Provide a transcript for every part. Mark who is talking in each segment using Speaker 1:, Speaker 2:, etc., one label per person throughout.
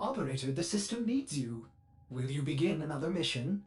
Speaker 1: Operator, the system needs you. Will you begin another mission?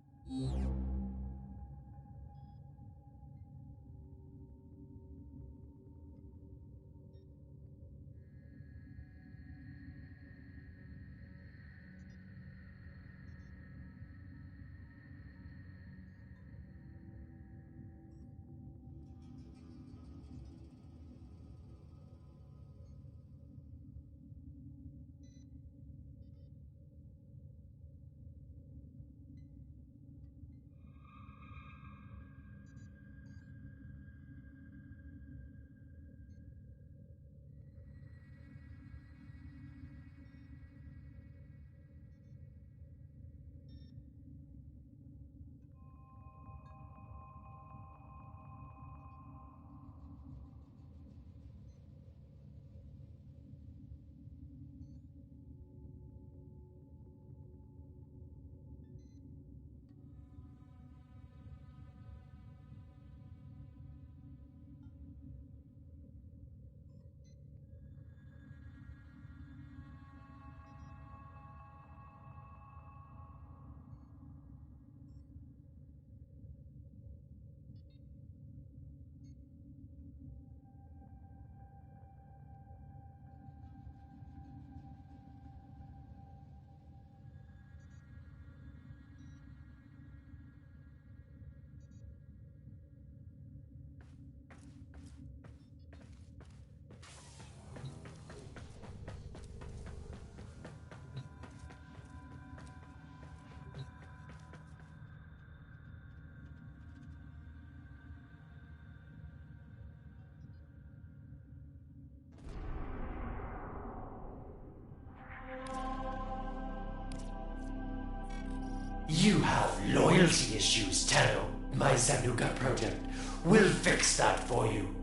Speaker 2: You have loyalty issues, Taro. My Zanuga project will fix that for you.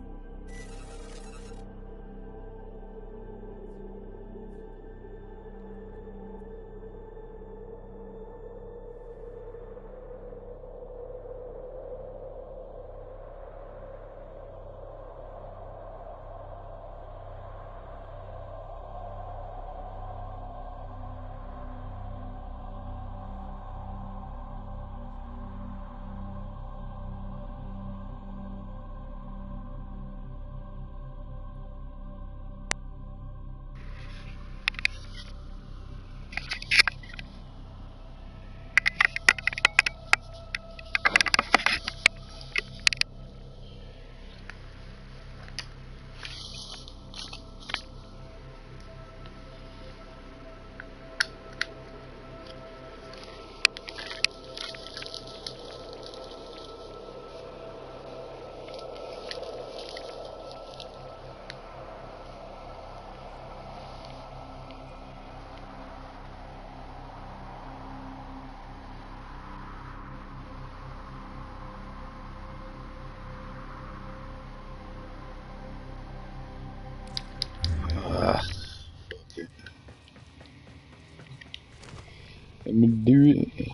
Speaker 3: Let me do it.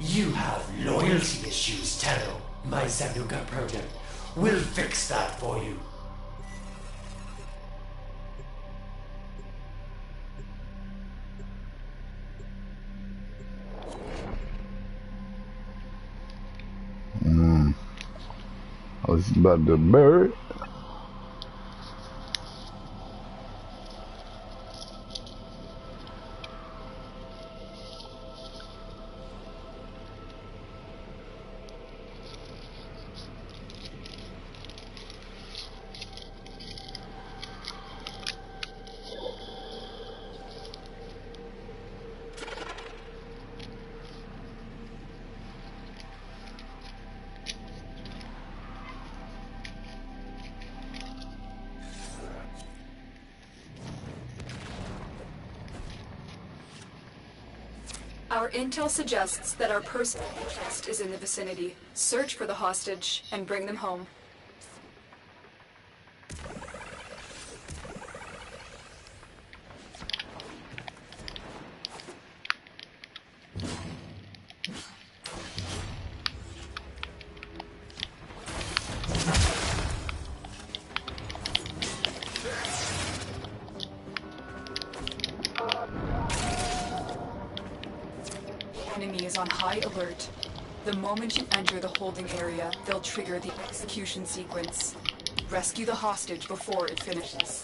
Speaker 2: You have loyalty issues, Taro. My Zanuga project will fix that for you.
Speaker 3: I was about to bird.
Speaker 4: Our intel suggests that our personal interest is in the vicinity. Search for the hostage and bring them home. Enemy is on high alert. The moment you enter the holding area, they'll trigger the execution sequence. Rescue the hostage before it finishes.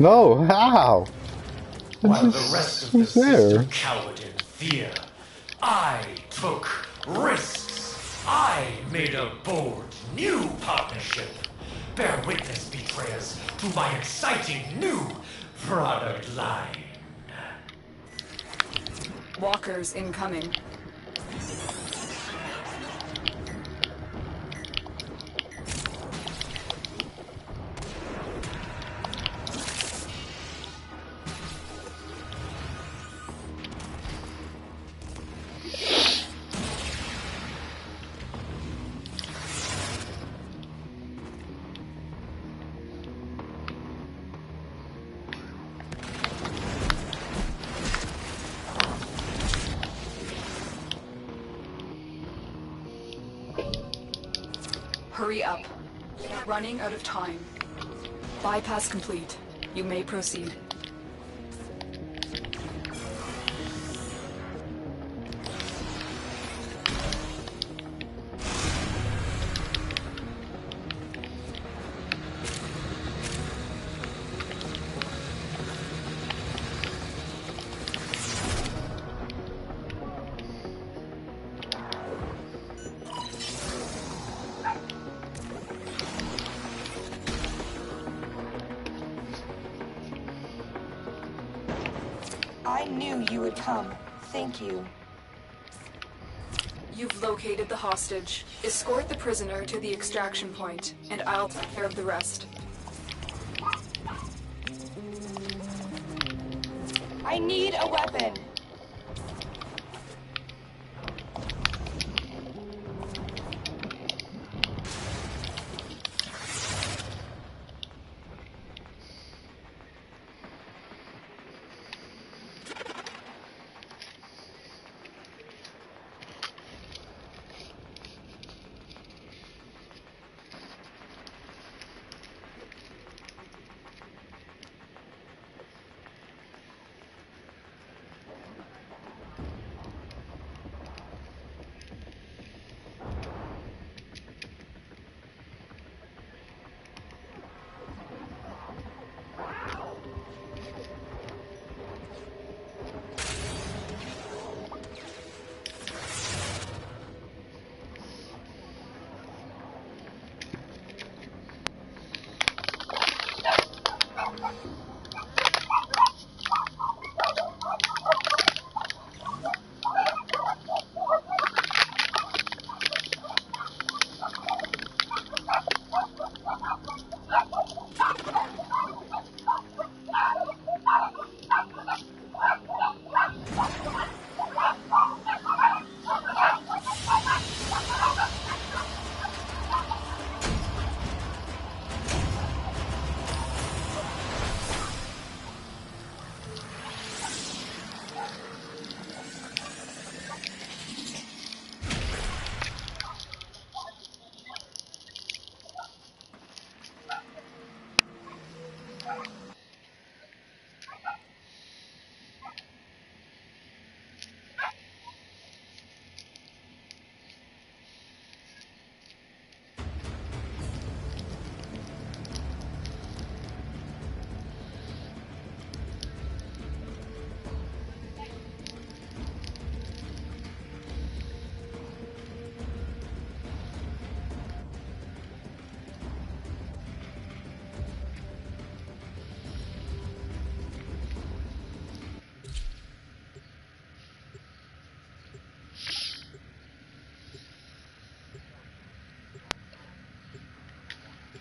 Speaker 3: No, how?
Speaker 2: While the rest of the
Speaker 3: Who's there?
Speaker 2: system cowered in fear, I took risks. I made a bold new partnership. Bear witness, betrayers, to my exciting new product line.
Speaker 4: Walkers incoming. Hurry up. We're running out of time. Bypass complete. You may proceed.
Speaker 5: I knew you would come. Thank you.
Speaker 4: You've located the hostage. Escort the prisoner to the extraction point, and I'll take care of the rest.
Speaker 5: I need a weapon.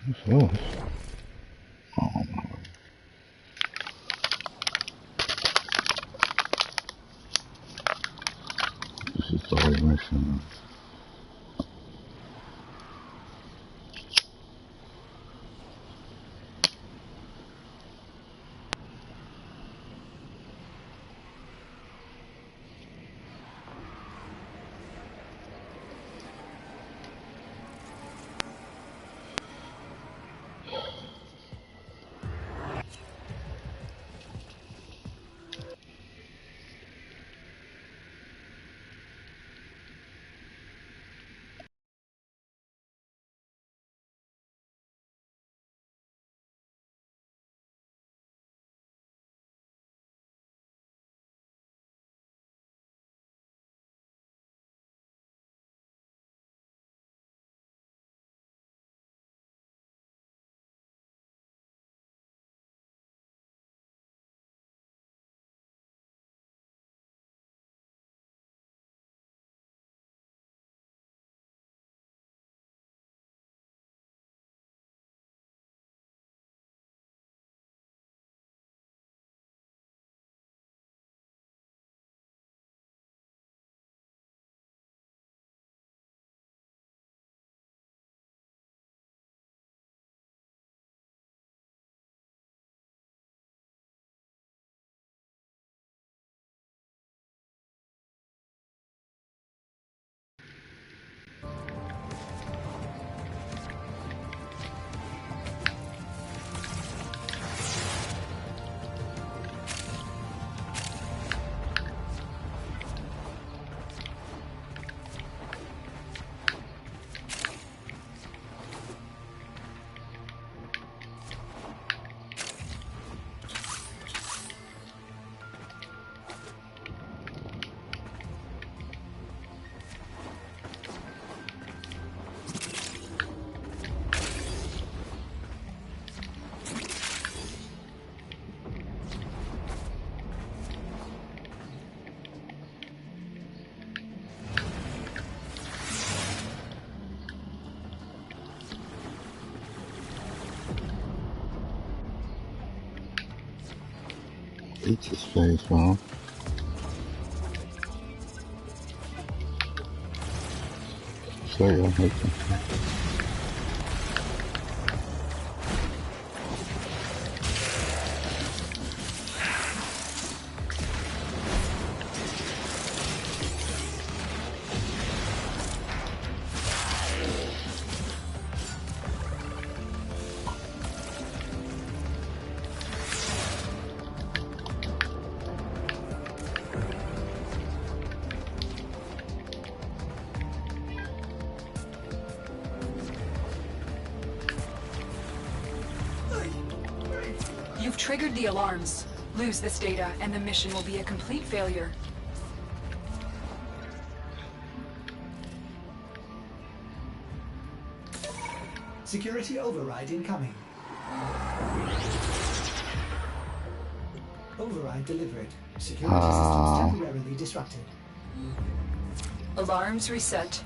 Speaker 3: Oh. This is the whole mission. Eats his face, man. Sorry, I hate that.
Speaker 4: You've triggered the alarms. Lose this data, and the mission will be a complete failure.
Speaker 1: Security override incoming. Override delivered. Security systems temporarily disrupted.
Speaker 4: Alarms reset.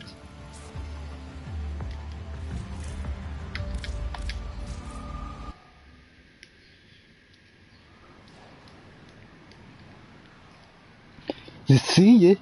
Speaker 3: You see it?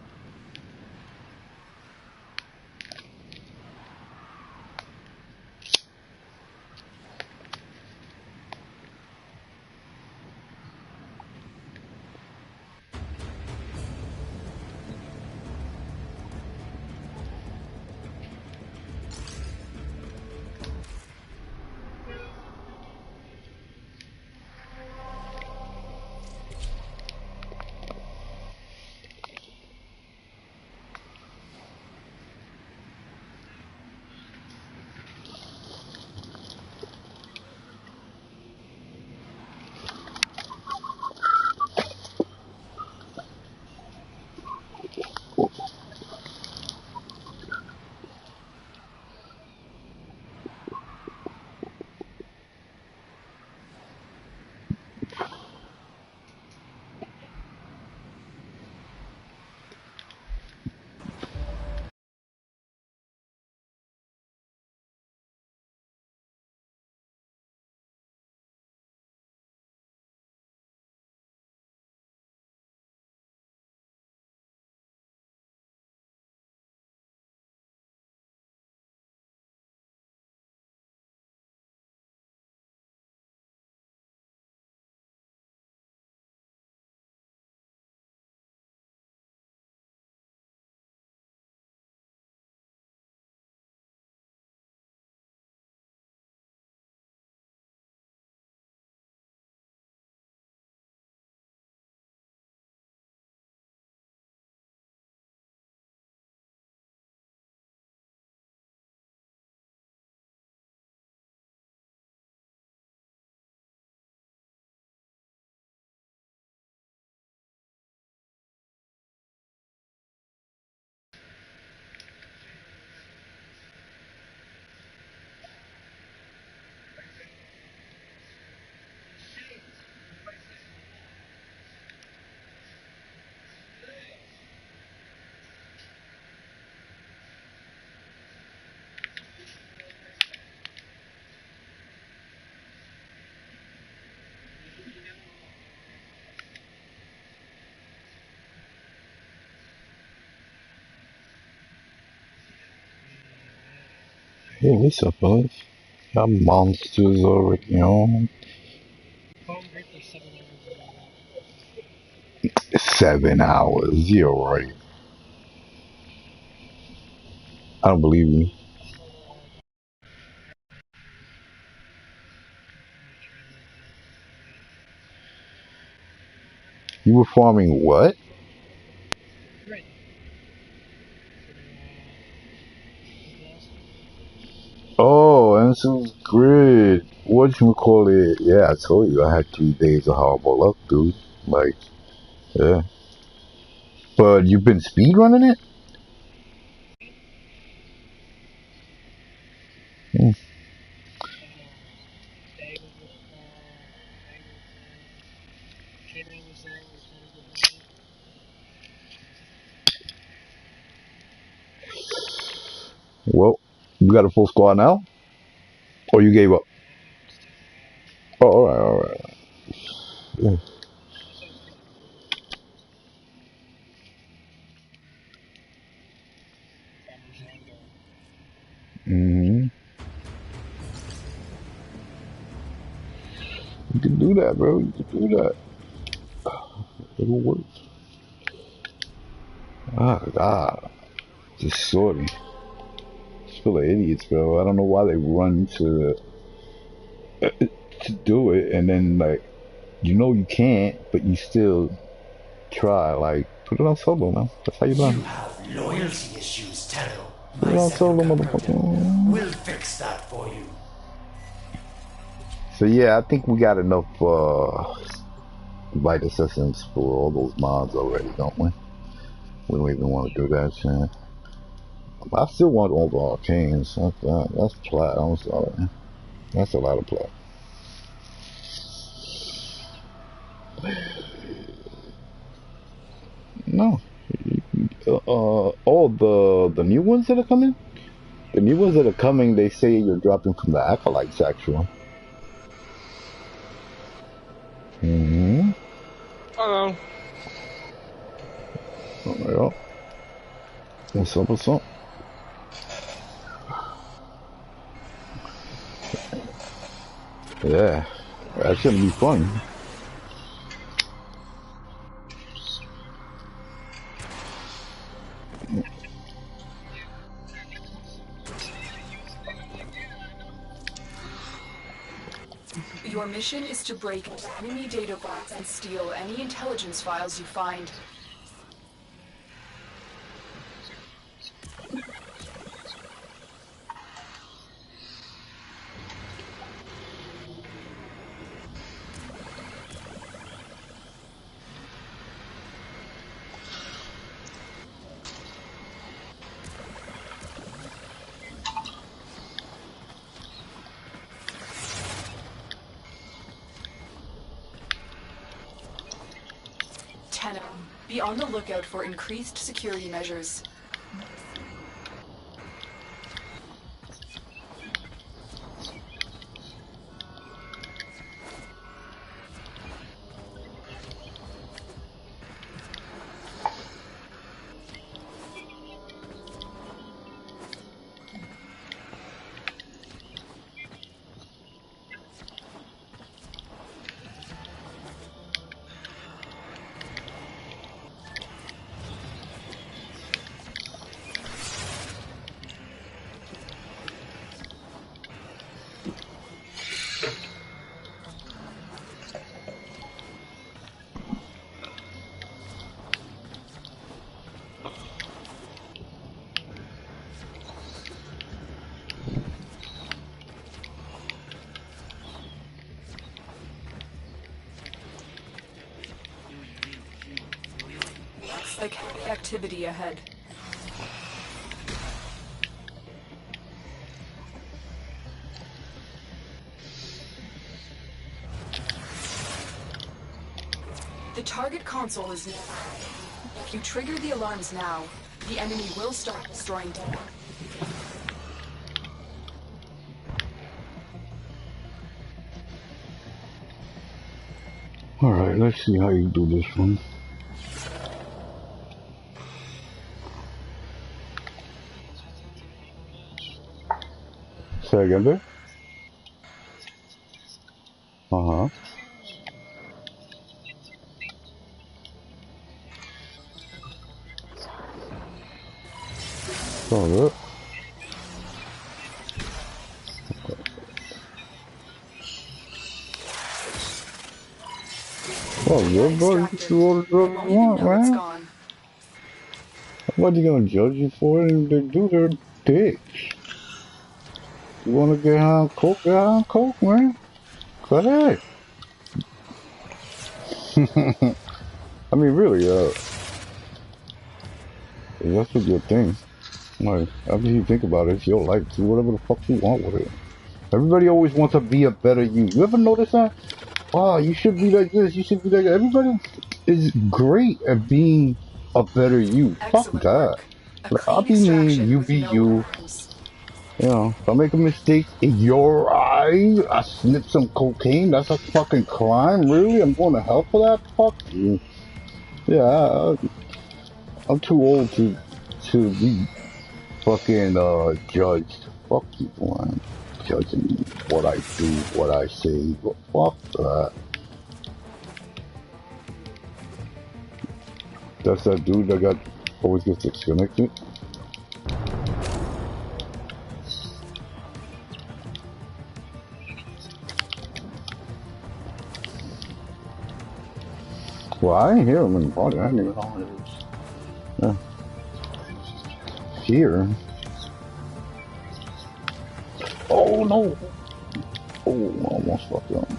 Speaker 3: Yeah, what's up, fellas? Got monsters already on. 7 hours. You're right. I don't believe you. You were farming what? Oh, Ansel's grid. What you call it? Yeah, I told you I had 3 days of horrible luck, dude. Like, yeah. But you've been speedrunning it? Hmm. Well, you got a full squad now? Or you gave up? Oh, alright, alright. Yeah. Mm-hmm. You can do that, bro. You can do that. It'll work. Ah, God. Just sorting. It's full of idiots, bro. I don't know why they run to do it, and then like you know you can't, but you still try. Like put it on solo, man. That's how you
Speaker 2: You
Speaker 3: learn.
Speaker 2: have loyalty issues, Tenno.
Speaker 3: Put
Speaker 2: My
Speaker 3: it on solo,
Speaker 2: Sepuka Proton
Speaker 3: motherfucker.
Speaker 2: will fix that for you.
Speaker 3: So yeah, I think we got enough Vita systems for all those mods already, don't we? We don't even want to do that shit. I still want all the arcanes. That's plat. I'm sorry. That's a lot of plat. No. All the new ones that are coming. The new ones that are coming, they say you're dropping from the acolytes, actually. Mm-hmm.
Speaker 6: Hello.
Speaker 3: Well, what's up, what's up? Yeah, that shouldn't be fun.
Speaker 4: Your mission is to break enemy data box and steal any intelligence files you find. Tenno, be on the lookout for increased security measures. Looks like activity ahead. The target console is near. If you trigger the alarms now, the enemy will start destroying data.
Speaker 3: Alright, let's see how you do this one. Say again, there? Uh-huh. Oh, good. Oh, good, bro. You can do all the drugs you want, man. What are you gonna judge you for it? They do their dicks. You wanna get on coke? Get on coke, man. Go ahead. I mean, really, that's a good thing. Like, after you think about it, it's your life. Do whatever the fuck you want with it. Everybody always wants to be a better you. You ever notice that? Oh, you should be like this. You should be like that. Everybody is great at being a better you. Fuck that. Like, I'll be me, you be you. You know, if I make a mistake in your eyes, I snip some cocaine. That's a fucking crime. Really? I'm going to hell for that? Fuck you. Yeah, I'm too old to be fucking judged. Fuck you, man. Judging what I do, what I say. But fuck that. That's that dude that always gets disconnected. Well, I didn't hear him in the party. I didn't even know it was here. Oh no! Oh, I almost fucked up.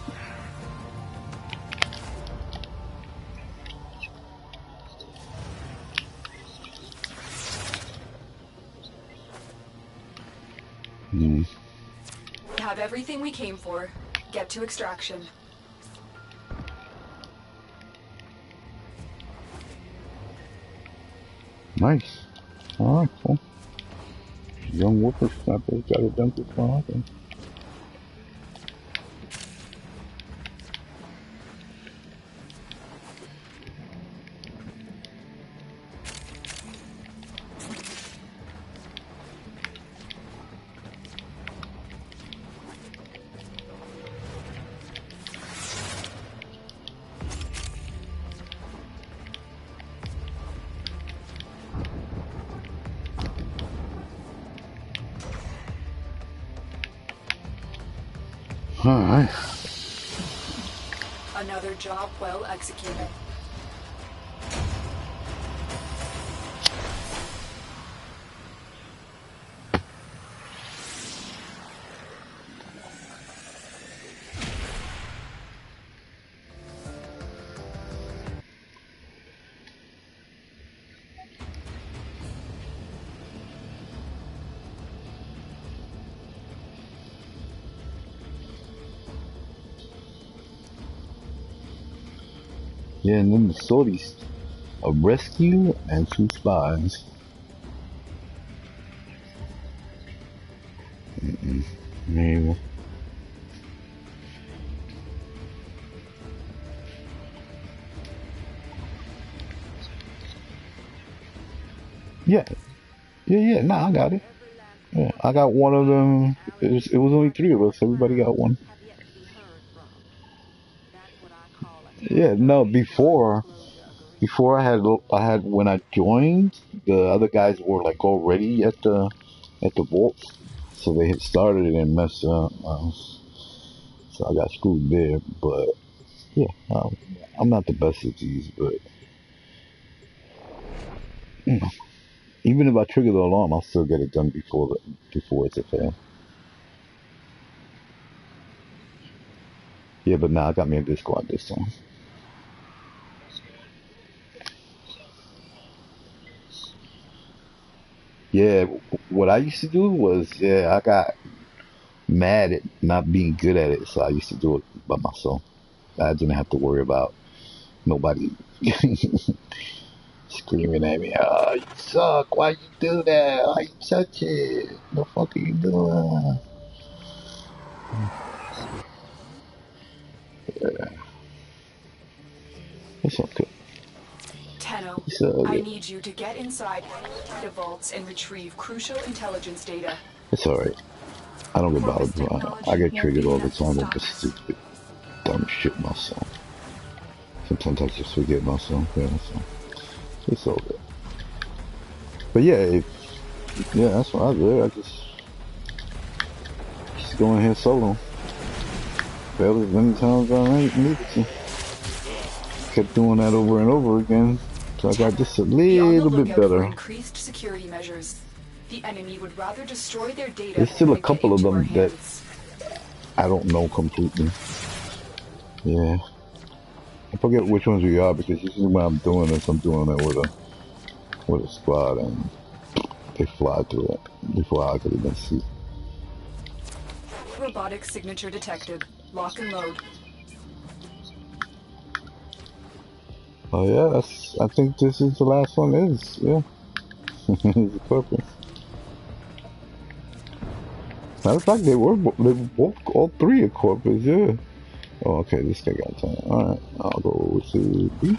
Speaker 4: We have everything we came for. Get to extraction.
Speaker 3: Nice. Alright, cool. Young whippersnapper got it done before I think. Alright.
Speaker 4: Another job well executed.
Speaker 3: Yeah, and then the sorties. A rescue and 2 spies. Maybe. Yeah. Yeah, nah, I got it. Yeah, I got one of them. It was only 3 of us. Everybody got one. Yeah, no, before I had when I joined, the other guys were like already at the vault, so they had started it and messed up. So I got screwed there. But yeah, I'm not the best at these, but you know, even if I trigger the alarm, I'll still get it done before it's a fail. Yeah, but now I got me a good squad this time. Yeah, what I used to do was, I got mad at not being good at it, so I used to do it by myself. I didn't have to worry about nobody screaming at me, "Oh, you suck! Why you do that? Why you touch it? What the fuck are you doing?" Yeah, it's okay.
Speaker 4: Tenno, I need you to get inside the vaults and retrieve crucial intelligence data.
Speaker 3: It's alright. I don't get
Speaker 4: Corpus
Speaker 3: bothered.
Speaker 4: technology
Speaker 3: I get
Speaker 4: won't
Speaker 3: triggered
Speaker 4: be
Speaker 3: all the
Speaker 4: enough to
Speaker 3: time
Speaker 4: stop
Speaker 3: over
Speaker 4: us.
Speaker 3: stupid, dumb shit myself. Sometimes I just forget myself. Yeah, so it's all good. But yeah, yeah, that's what I do. I just go in here solo. Failed as many times as I needed to. Kept doing that over and over again. So I got just a
Speaker 4: Be on the
Speaker 3: little bit
Speaker 4: lookout for
Speaker 3: better.
Speaker 4: increased security measures. The enemy would rather destroy their data
Speaker 3: There's still a
Speaker 4: than get
Speaker 3: couple of
Speaker 4: into our
Speaker 3: them that
Speaker 4: hands.
Speaker 3: I don't know completely. Yeah. I forget which ones we are because usually when I'm doing this, I'm doing it with a squad and they fly through it before I could even see.
Speaker 4: Robotic signature detected. Lock and load.
Speaker 3: Oh yeah, I think this is the last one. Yeah. It's a corpus. Matter of fact, they were both all three are corpus. Yeah. Oh, okay. This guy got time. All right, I'll go to B.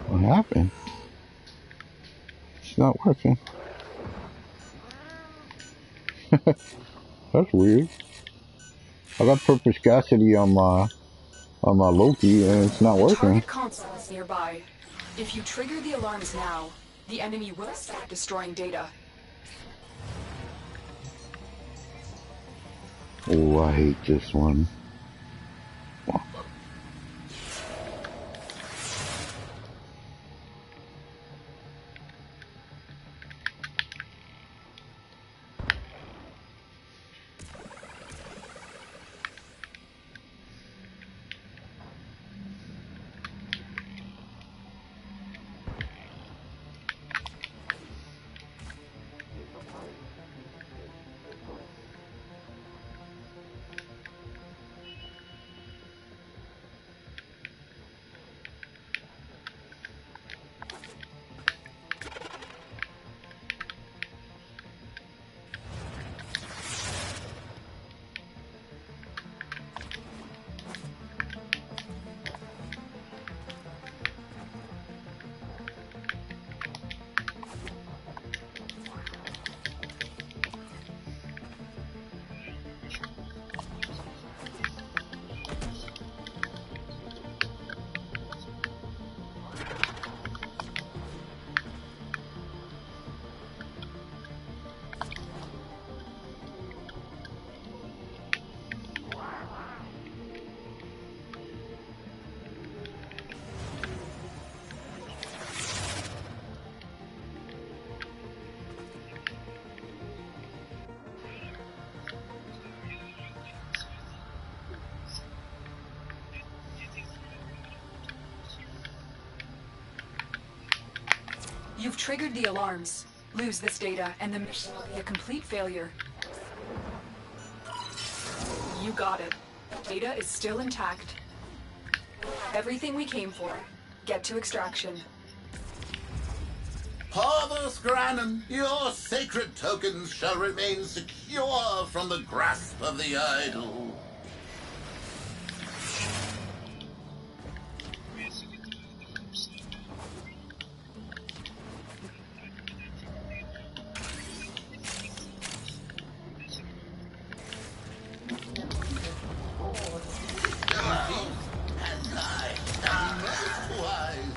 Speaker 3: What happened? It's not working. That's weird. I got perspicacity on my Loki and it's not working.
Speaker 4: Target console is nearby. If you trigger the alarms now, the enemy will start destroying data.
Speaker 3: Oh, I hate this one.
Speaker 4: You've triggered the alarms. Lose this data, and the mission will be a complete failure. You got it. Data is still intact. Everything we came for. Get to extraction.
Speaker 6: Parvus Granum, your sacred tokens shall remain secure from the grasp of the idol. And I am most wise.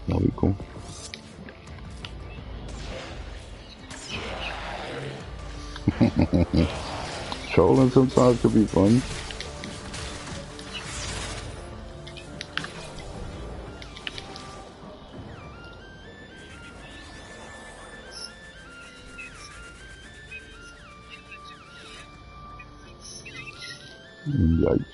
Speaker 3: That'll be cool. Trolling sometimes could be fun. Yikes.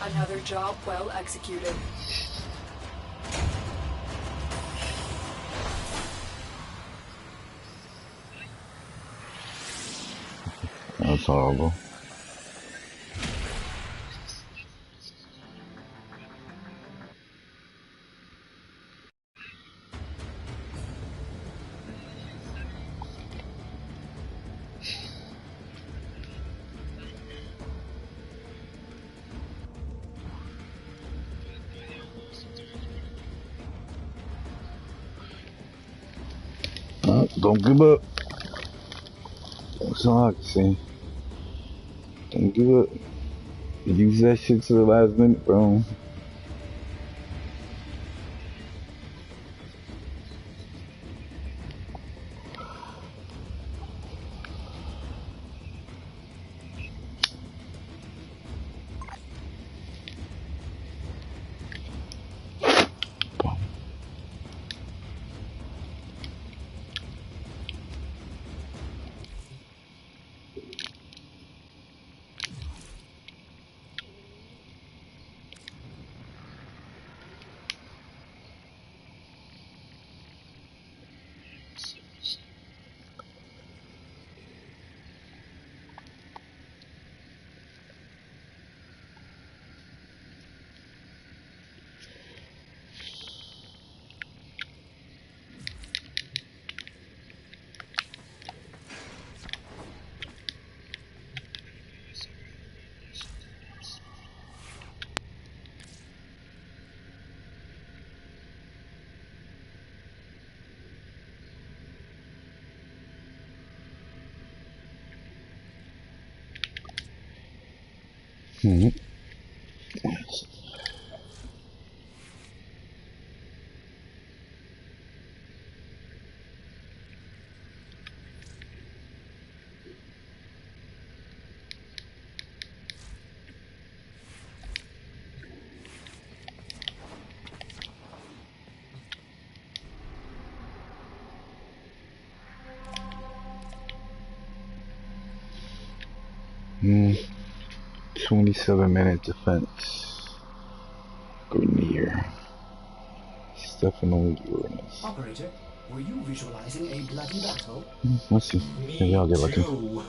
Speaker 4: Another job well executed.
Speaker 3: was horrible. Don't give up. That's all I can say. Don't give up. Use that shit to the last minute, bro. Mm-hmm. 27-minute defense. Grenier. Stefano Uranus.
Speaker 1: Operator, were you visualizing a bloody battle?
Speaker 3: Let's see. Maybe I'll get lucky.
Speaker 1: Too.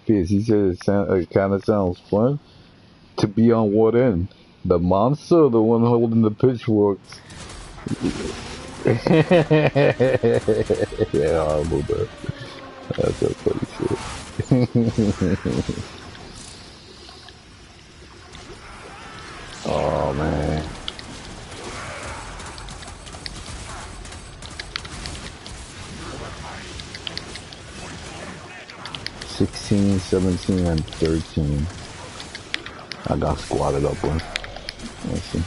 Speaker 3: Yes, he said it kind of sounds fun to be on what end? The monster or the one holding the pitchforks? Yeah, horrible, bro. That's so funny shit. Oh, man. $16, $17, and $13. I got squatted up one. Let's see.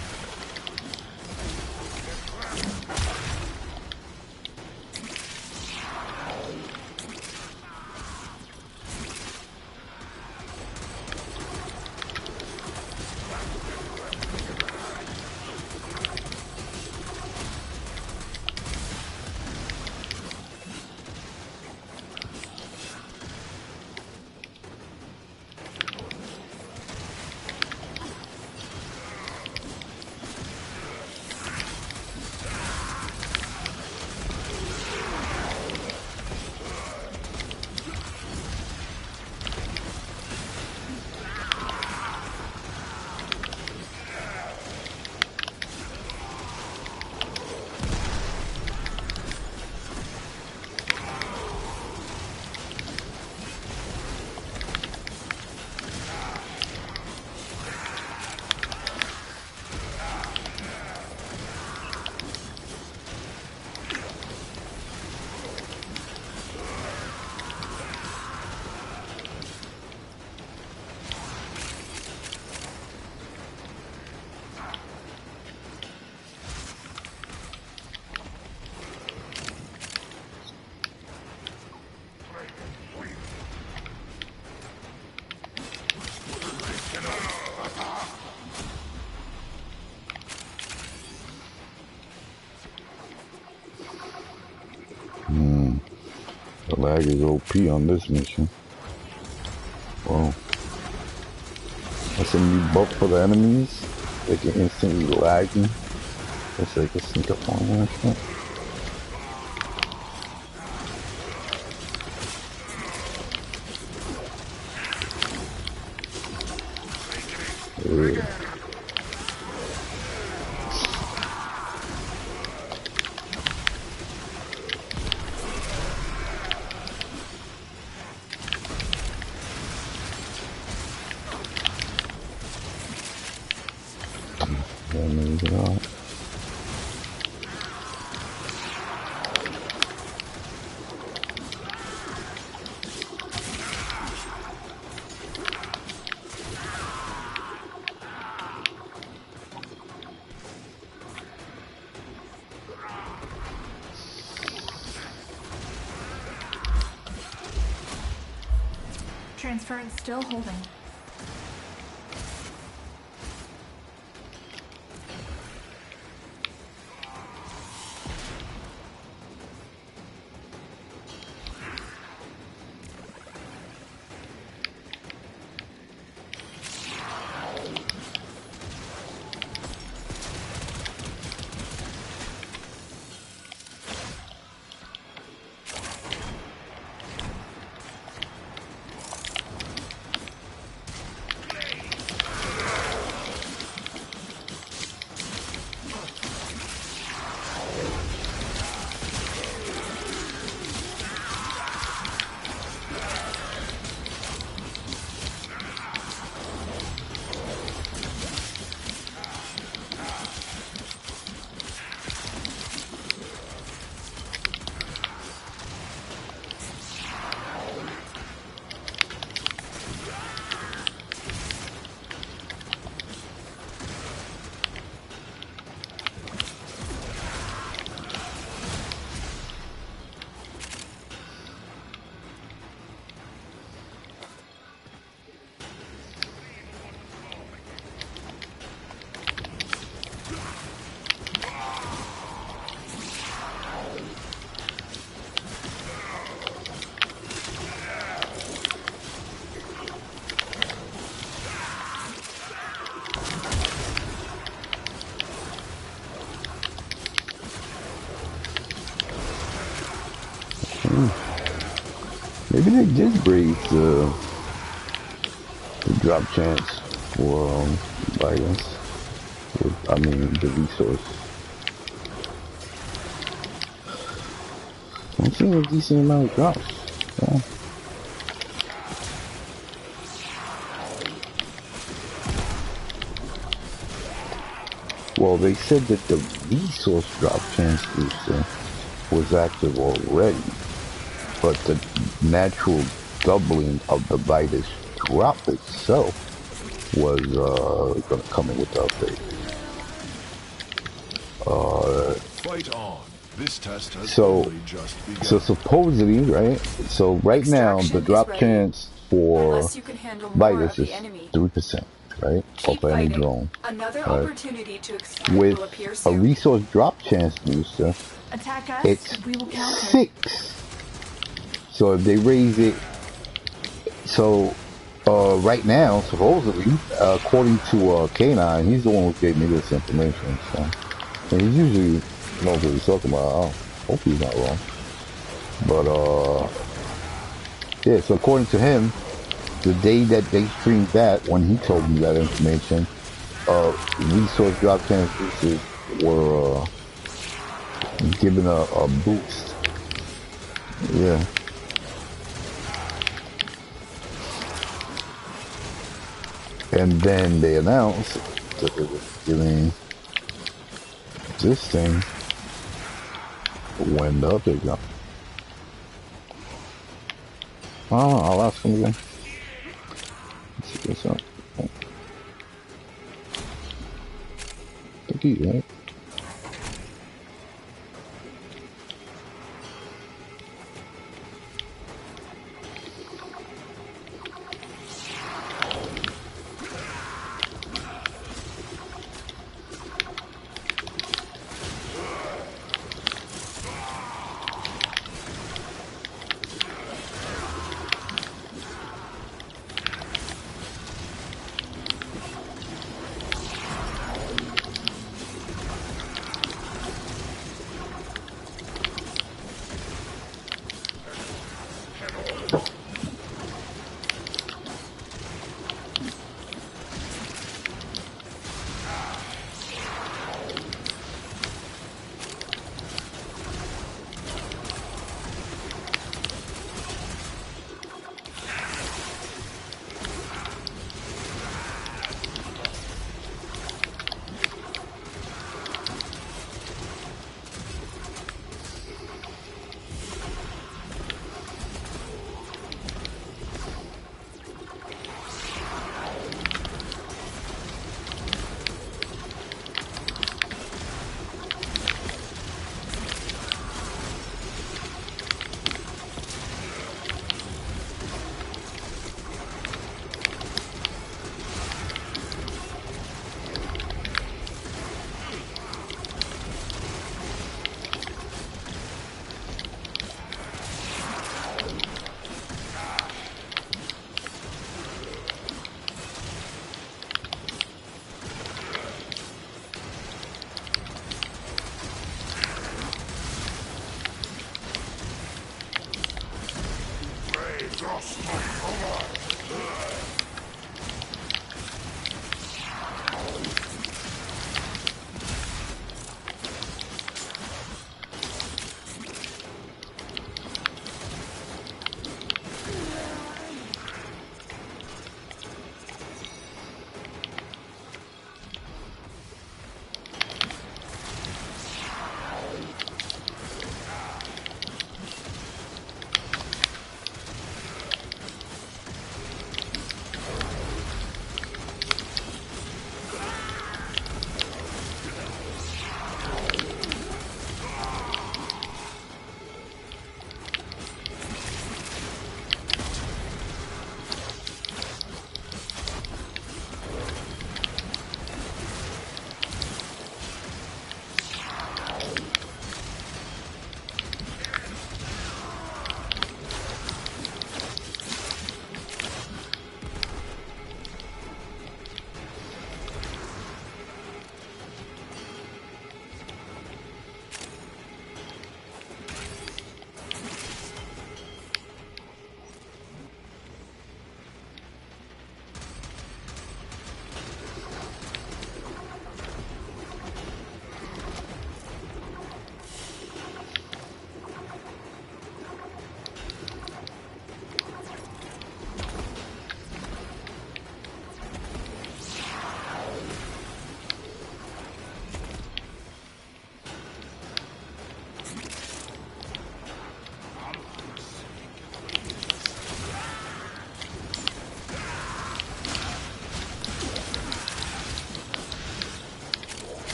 Speaker 3: The lag is OP on this mission. Well, that's a new buff for the enemies. They can instantly lag you. So they can sneak up on you and shit. Yeah.
Speaker 7: Transference still holding. Maybe they did raise the drop chance for violence. I mean, the resource. I'm seeing a decent amount of drops. Yeah. Well, they said that the resource drop chance booster was active already, but the natural doubling of the Vida's drop itself was going to come in with the update.
Speaker 8: Fight on. This test has
Speaker 3: So
Speaker 8: only just begun.
Speaker 3: So supposedly, right? So right now, the drop chance for Vidas is 3%, right? Of any drone.
Speaker 4: Another
Speaker 3: Right?
Speaker 4: opportunity to extract
Speaker 3: With
Speaker 4: will appear
Speaker 3: a
Speaker 4: soon.
Speaker 3: resource drop chance booster,
Speaker 7: Attack us,
Speaker 3: it's
Speaker 7: we will counter.
Speaker 3: 6. So if they raise it, so right now, supposedly, according to K9, he's the one who gave me this information. So, and he usually knows what he's talking about. I hope he's not wrong. But yeah. So according to him, the day that they streamed that, when he told me that information, resource drop chance boosters were given a boost. Yeah. And then they announced that they were giving this thing when the update comes. Oh, I'll ask him again. Let's see what's up. I think he's right.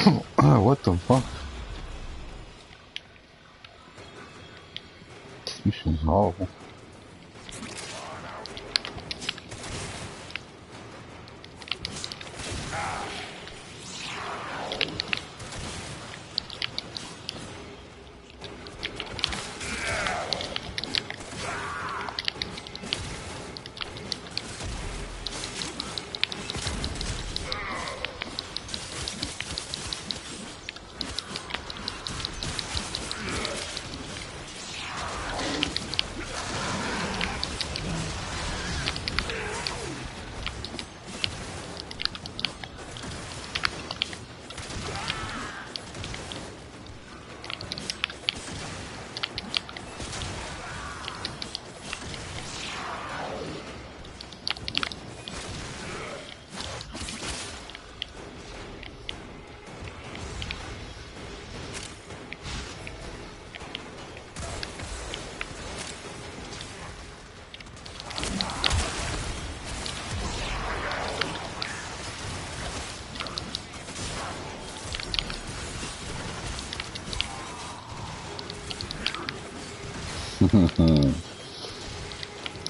Speaker 7: What the fuck? This is horrible.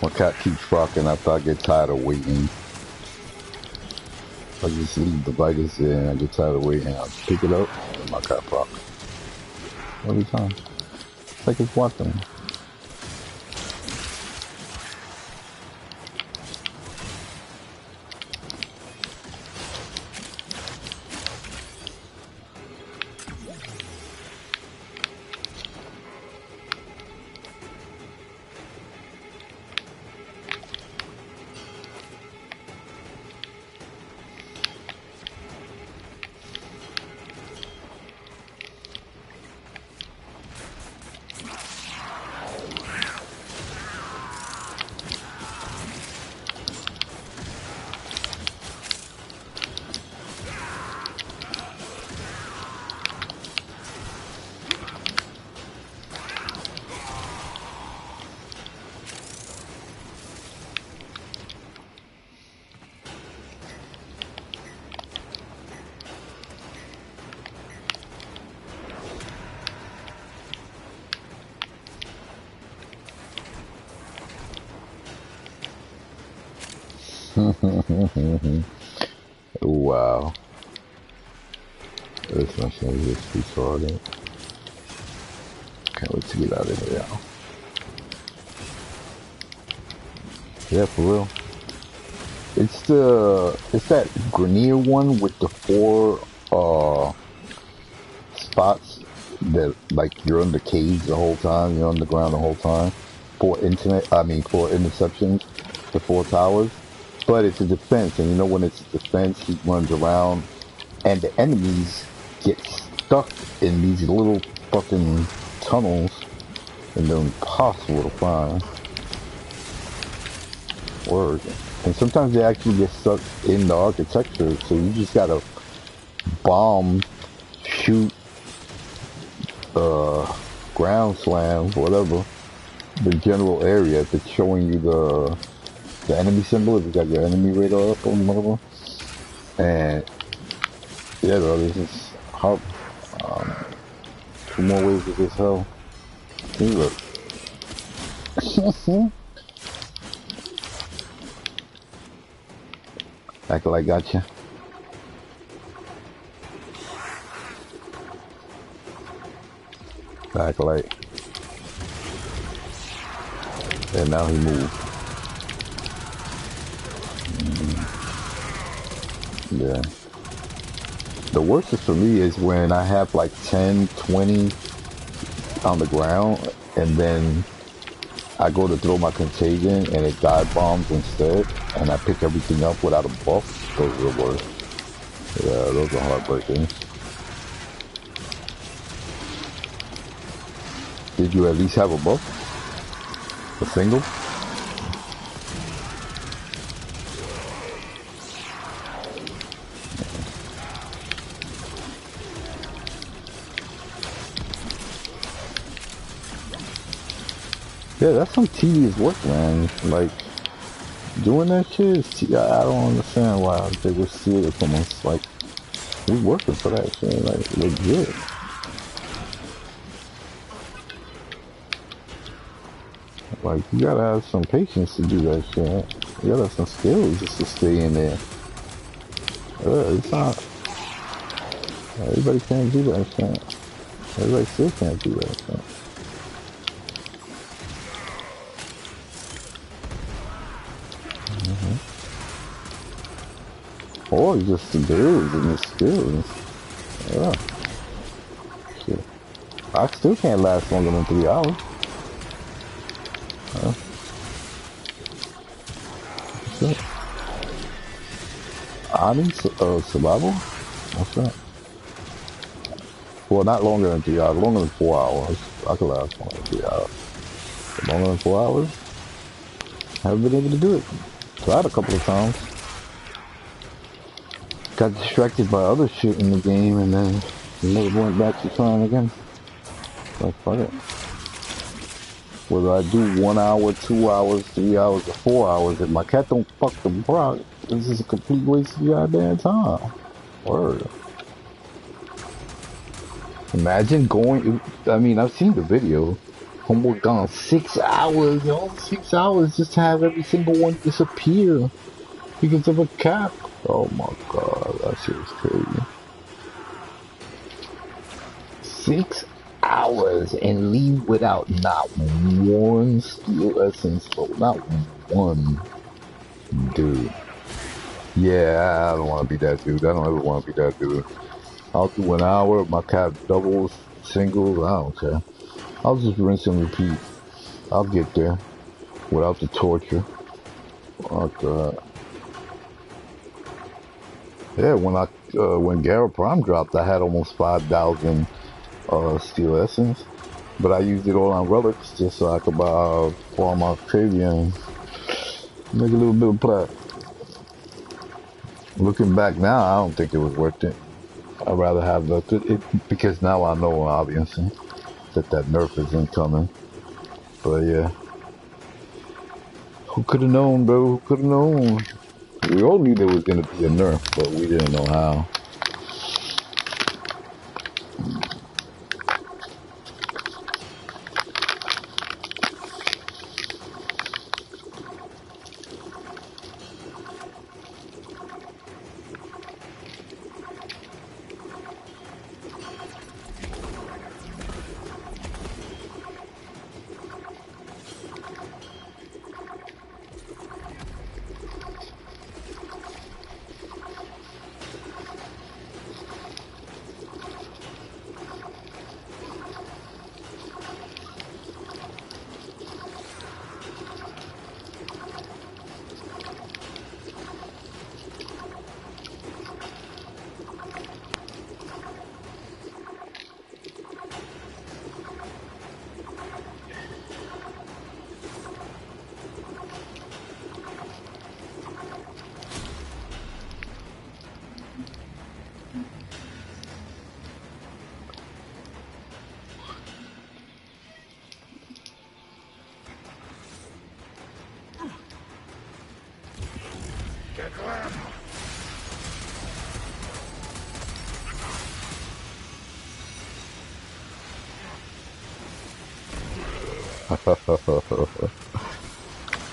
Speaker 7: My cat keeps barking after I get tired of waiting. I just leave the biters there and I get tired of waiting. I'll pick it up and my cat barks. Every time. It's like it's watching. Wow. This machine is just retarded. Can't wait to get out of here. Yeah, for real. It's that Grenier one with the 4 spots that like you're in the cage the whole time, you're on the ground the whole time. 4 interceptions, the 4 towers. But it's a defense, and you know when it's a defense, he runs around, and the enemies get stuck in these little fucking tunnels, and they're impossible to find. Word. And sometimes they actually get stuck in the architecture, so you just gotta bomb, shoot, ground slam, whatever, the general area that's showing you the enemy symbol, if you got your enemy radar up on whatever. And yeah, bro, this is hard. 2 more ways to this hell. See, look. Act like I gotcha. Act like. And now he moved. Yeah. The worst is for me is when I have like 10, 20 on the ground and then I go to throw my contagion and it dive bombs instead and I pick everything up without a buff. Those are the worst. Yeah, those are heartbreaking. Did you at least have a buff? A single? Yeah, that's some tedious work, man. Like, doing that shit is I don't understand why they would steal it from us. Like, We working for that shit, like legit. Like you gotta have some patience to do that shit. You gotta have some skills just to stay in there. It's not. Everybody can't do that shit. Everybody still can't do that shit. Or just the builds and the skills. Yeah. Shit. I still can't last longer than 3 hours. Shit. I need survival? What's that? Well, not longer than 3 hours. Longer than 4 hours. I could last longer than 3 hours. But longer than 4 hours? Haven't been able to do it. Tried a couple of times. Got distracted by other shit in the game and then never went back to trying again. Like, fuck it. Whether I do 1 hour, 2 hours, 3 hours, or 4 hours, if my cat don't fuck the block, this is a complete waste of goddamn time. Word. Imagine going, I mean, I've seen the video. Homework gone 6 hours, yo. 6 hours just to have every single one disappear because of a cat. Oh my god, that shit is crazy. 6 hours and leave without not one steel essence, bro. Not one. Dude. Yeah, I don't want to be that dude. I don't ever want to be that dude. I'll do an hour, my cat doubles, singles, I don't care. I'll just rinse and repeat. I'll get there without the torture. Oh god. Yeah, when Gara Prime dropped, I had almost 5,000 steel essence, but I used it all on relics just so I could buy farm Octavia and make a little bit of plat. Looking back now, I don't think it was worth it. I'd rather have it because now I know, obviously, that nerf is incoming. But yeah, who could have known, bro? Who could have known? We all knew there was gonna be a nerf, but we didn't know how.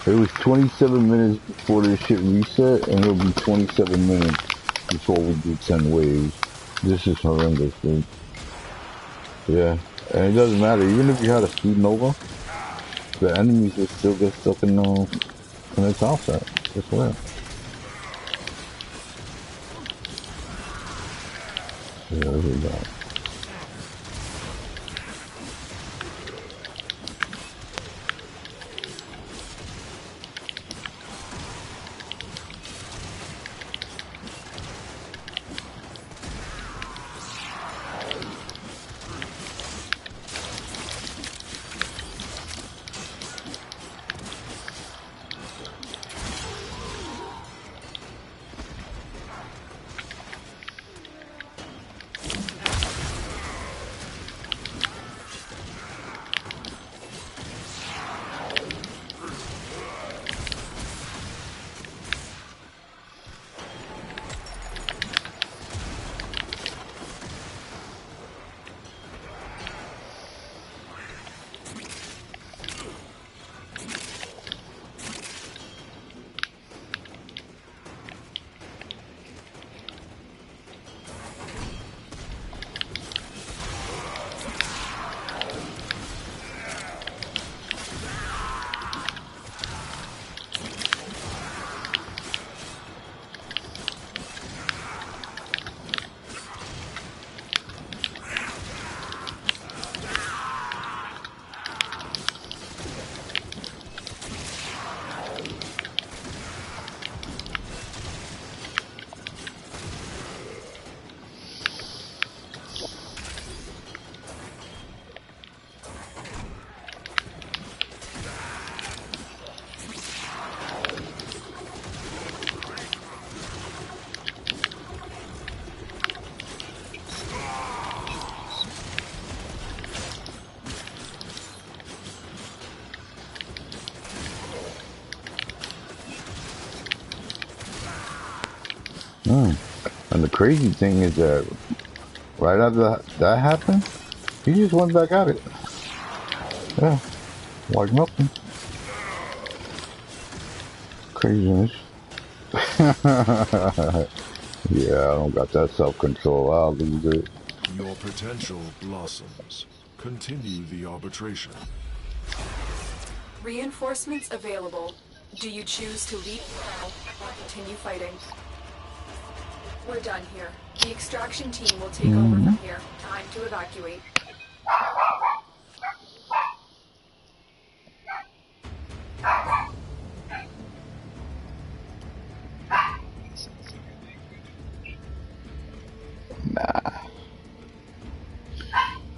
Speaker 7: It was 27 minutes before this shit reset, and it'll be 27 minutes before we do 10 waves. This is horrendous, dude. Yeah, and it doesn't matter. Even if you had a speed nova, the enemies will still get stuck in the top set. I swear. Yeah, this is that. And the crazy thing is that right after that happened, he just went back at it. Yeah, like nothing. Craziness. Yeah, I don't got that self-control. I'll lose it.
Speaker 8: Your potential blossoms. Continue the arbitration.
Speaker 4: Reinforcements available. Do you choose to leave now or continue fighting? We're done here. The extraction team will take over from here. Time to evacuate.
Speaker 7: Nah.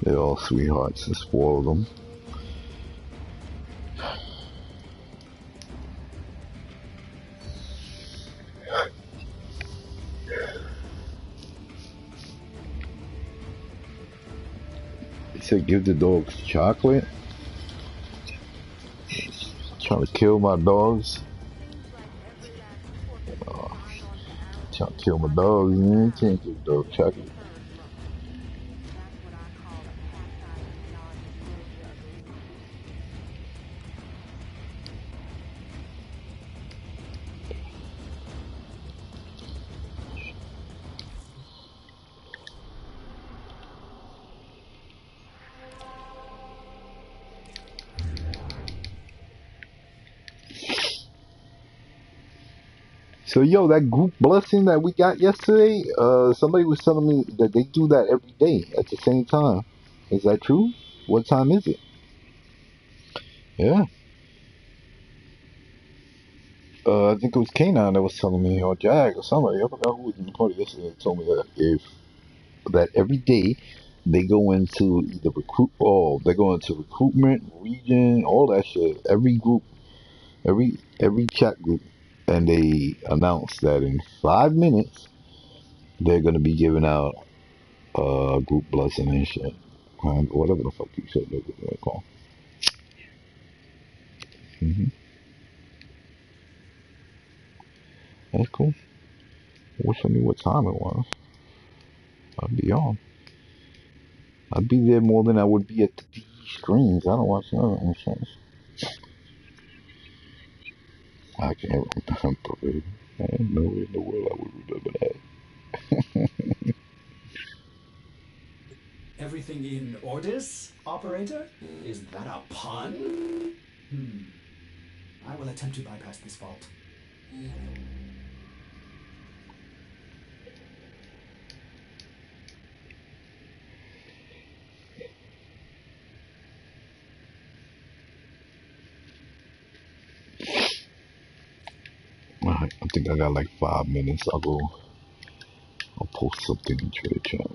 Speaker 7: They're all sweethearts and spoil them. They said give the dogs chocolate. Trying to kill my dogs. Trying to kill my dogs, man. Can't give the dog chocolate. So yo, that group blessing that we got yesterday, somebody was telling me that they do that every day at the same time. Is that true? What time is it? Yeah. I think it was Kanon that was telling me, or Jag or somebody. I forgot who was in the party yesterday that told me that every day they go into either they go into recruitment, region, all that shit. Every group, every chat group, and they announce that in 5 minutes they're gonna be giving out group blessing and shit. Whatever the fuck you said they were gonna call. That's cool. Wish I knew what time it was. I'd be on. I'd be there more than I would be at the TV screens. I don't watch none of them shows. I can't remember, baby. I ain't know in the world I would remember that.
Speaker 1: Everything in orders, operator? Is that a pun? I will attempt to bypass this fault.
Speaker 7: Alright, I think I got like 5 minutes. I'll post something in Twitter chat.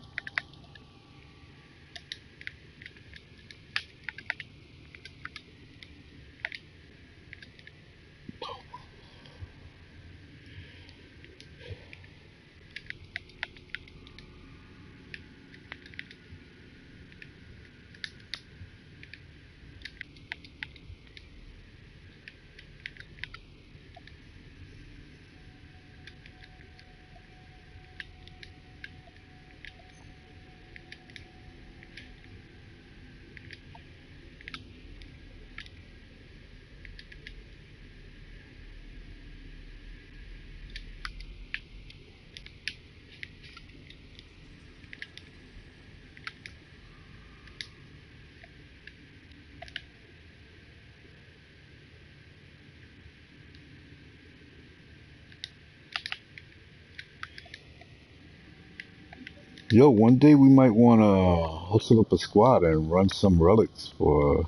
Speaker 7: Yo, one day we might want to hustle up a squad and run some relics for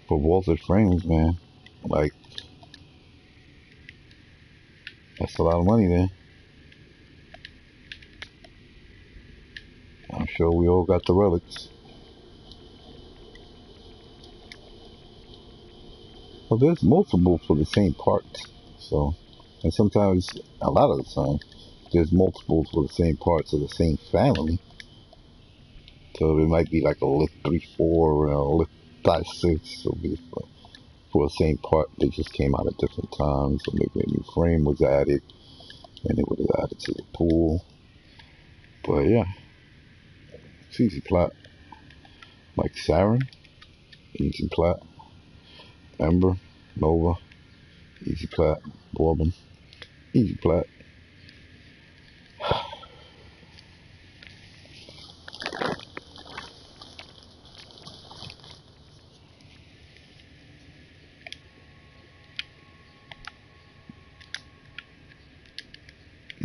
Speaker 7: vaulted frames, man. Like, that's a lot of money, man. I'm sure we all got the relics. Well, there's multiple for the same parts, so, and sometimes, a lot of the time, there's multiples for the same parts of the same family. So it might be like a lift 3-4 or a lift 5-6. So for the same part, they just came out at different times. So maybe a new frame was added. And it would have added to the pool. But yeah, it's easy plat. Like Saren, easy plat. Ember, Nova, easy plat. Borbin, easy plat.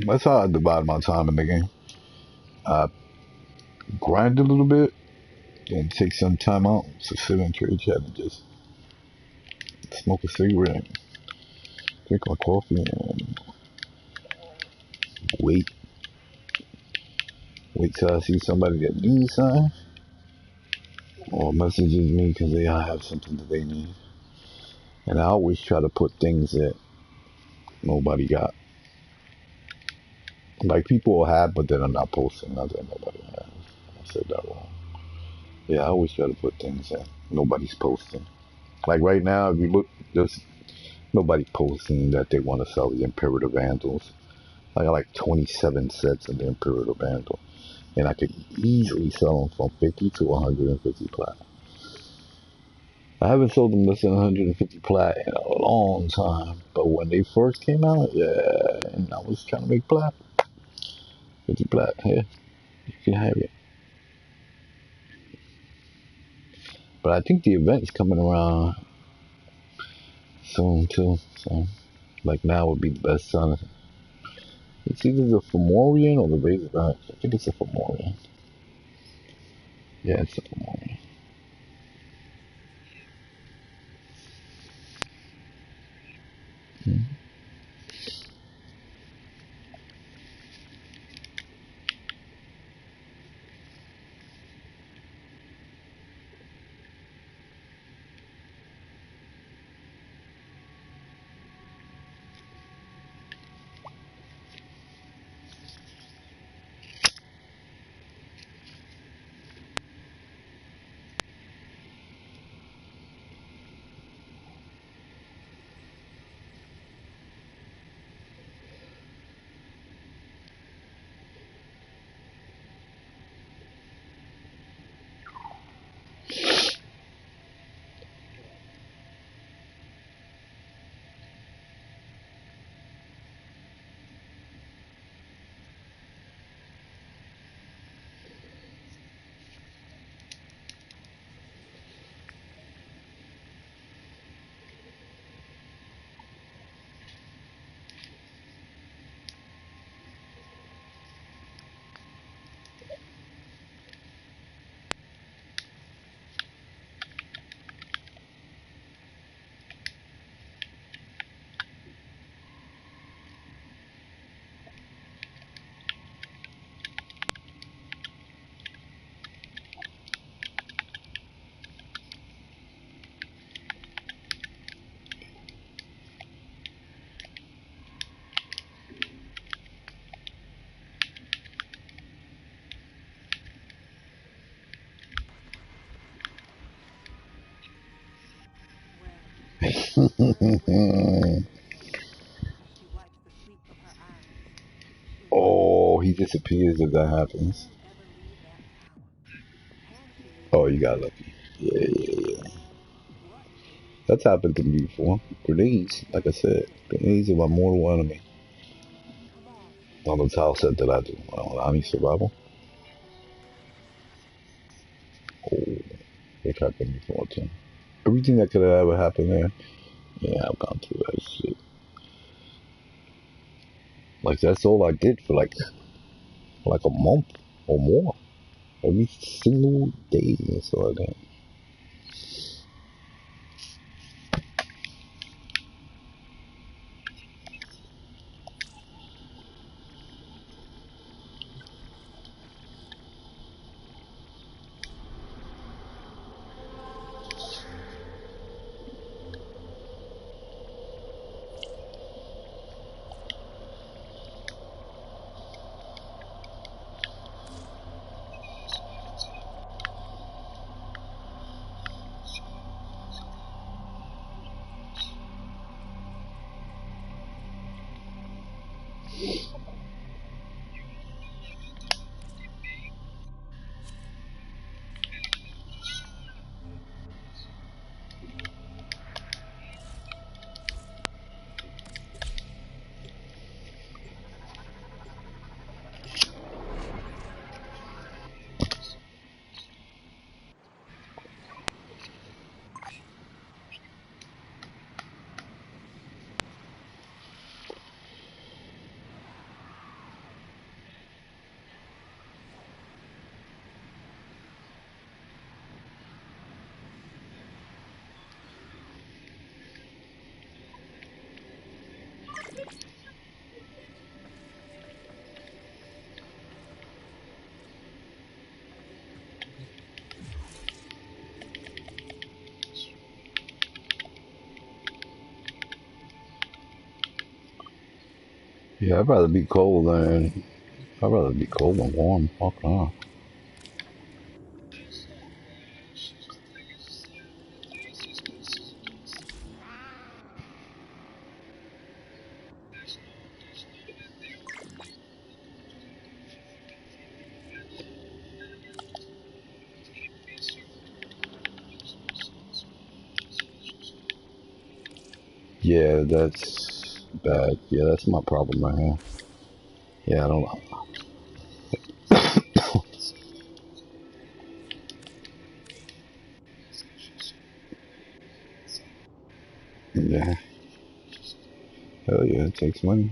Speaker 7: That's how I divide my time in the game. I grind a little bit, then take some time out to sit in trade chat and just smoke a cigarette, and drink my coffee, and wait till I see somebody that needs something, or messages me because they have something that they need. And I always try to put things that nobody got. Like people will have, but then I'm not posting. Not that nobody has. I said that wrong. Yeah, I always try to put things that nobody's posting. Like right now, if you look, there's nobody posting that they want to sell the Imperative Vandals. I got like 27 sets of the Imperative Vandal, and I could easily sell them from 50 to 150 plat. I haven't sold them less than 150 plat in a long time, but when they first came out, yeah, and I was trying to make plat. 50 plat, yeah, you can have it. But I think the event is coming around soon too, so like now would be the best time. It's either the Fomorian or the Razorback. I think it's the Fomorian. Yeah, it's the Fomorian. Mm-hmm. Oh, he disappears if that happens. Oh, you got lucky. Yeah. That's happened to me before. Grenades, like I said, grenades are my mortal enemy. On the tile set that I do. On Army Survival. Oh, it happened before too. Everything that could have ever happened there, yeah, I've gone through that shit. Like that's all I did for like a month or more. Every single day and stuff like that. Yeah, I'd rather be cold than warm. Fuck no. Yeah, that's bad. Yeah, that's my problem right here. Yeah, I don't know. Yeah, hell yeah, it takes money.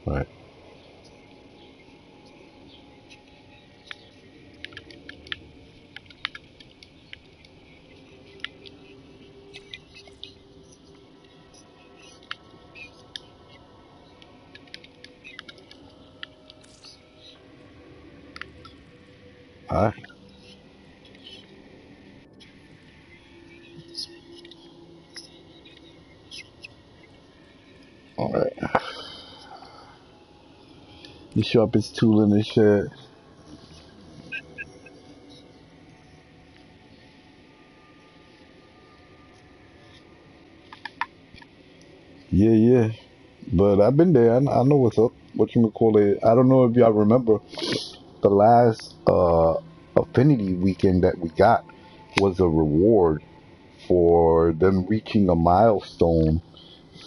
Speaker 7: Right. Alright. Alright. You sharp his tool in this shit. Yeah, yeah. But I've been there. I know what's up. What you call it? I don't know if y'all remember the last Affinity weekend that we got was a reward for them reaching a milestone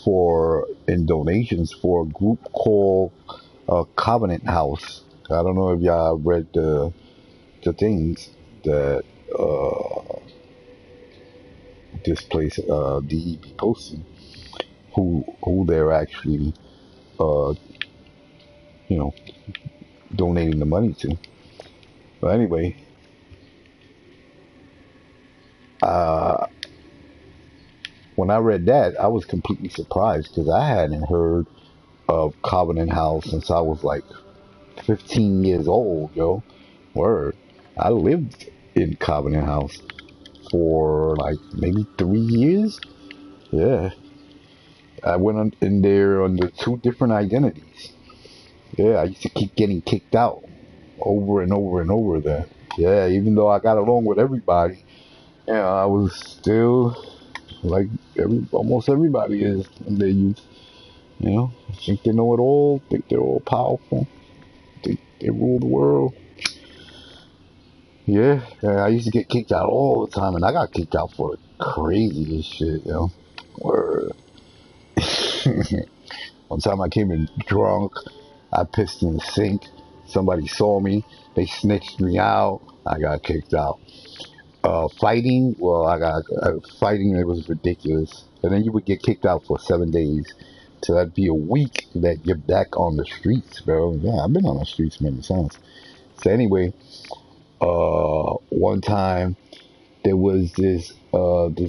Speaker 7: for in donations for a group called Covenant House. I don't know if y'all read the things that this place DEP posted. Who they're actually uh, you know donating the money to. But anyway, uh, when I read that, I was completely surprised because I hadn't heard of Covenant House since I was like 15 years old, yo. Word. I lived in Covenant House for like maybe 3 years. Yeah. I went in there under two different identities. Yeah, I used to keep getting kicked out over and over and over there. Yeah, even though I got along with everybody, yeah, I was still like almost everybody is in their youth. You know, think they know it all, think they're all powerful, think they rule the world. Yeah, I used to get kicked out all the time, and I got kicked out for the craziest shit, you know. Word. One time I came in drunk, I pissed in the sink, somebody saw me, they snitched me out, I got kicked out. Fighting, well, I got fighting, it was ridiculous. And then you would get kicked out for 7 days. So that'd be a week that you're back on the streets, bro. Yeah, I've been on the streets many times. So anyway, one time there was this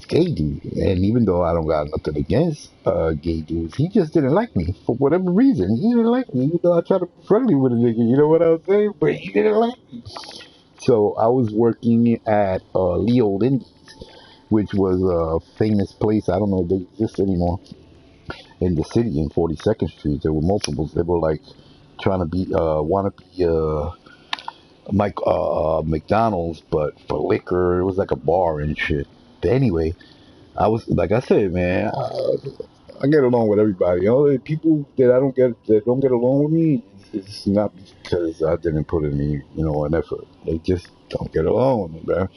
Speaker 7: gay dude, and even though I don't got nothing against gay dudes, he just didn't like me for whatever reason. He didn't like me, even though I tried to be friendly with a nigga. You know what I'm saying? But he didn't like me. So I was working at Leo Lindy's, which was a famous place. I don't know if they exist anymore in the city in 42nd Street. There were multiples. They were like trying to be want to be McDonald's, but for liquor. It was like a bar and shit. But anyway, I was like I said, man, I get along with everybody. You know, the people that don't get along with me, it's not because I didn't put any, an effort. They just don't get along with me, bro.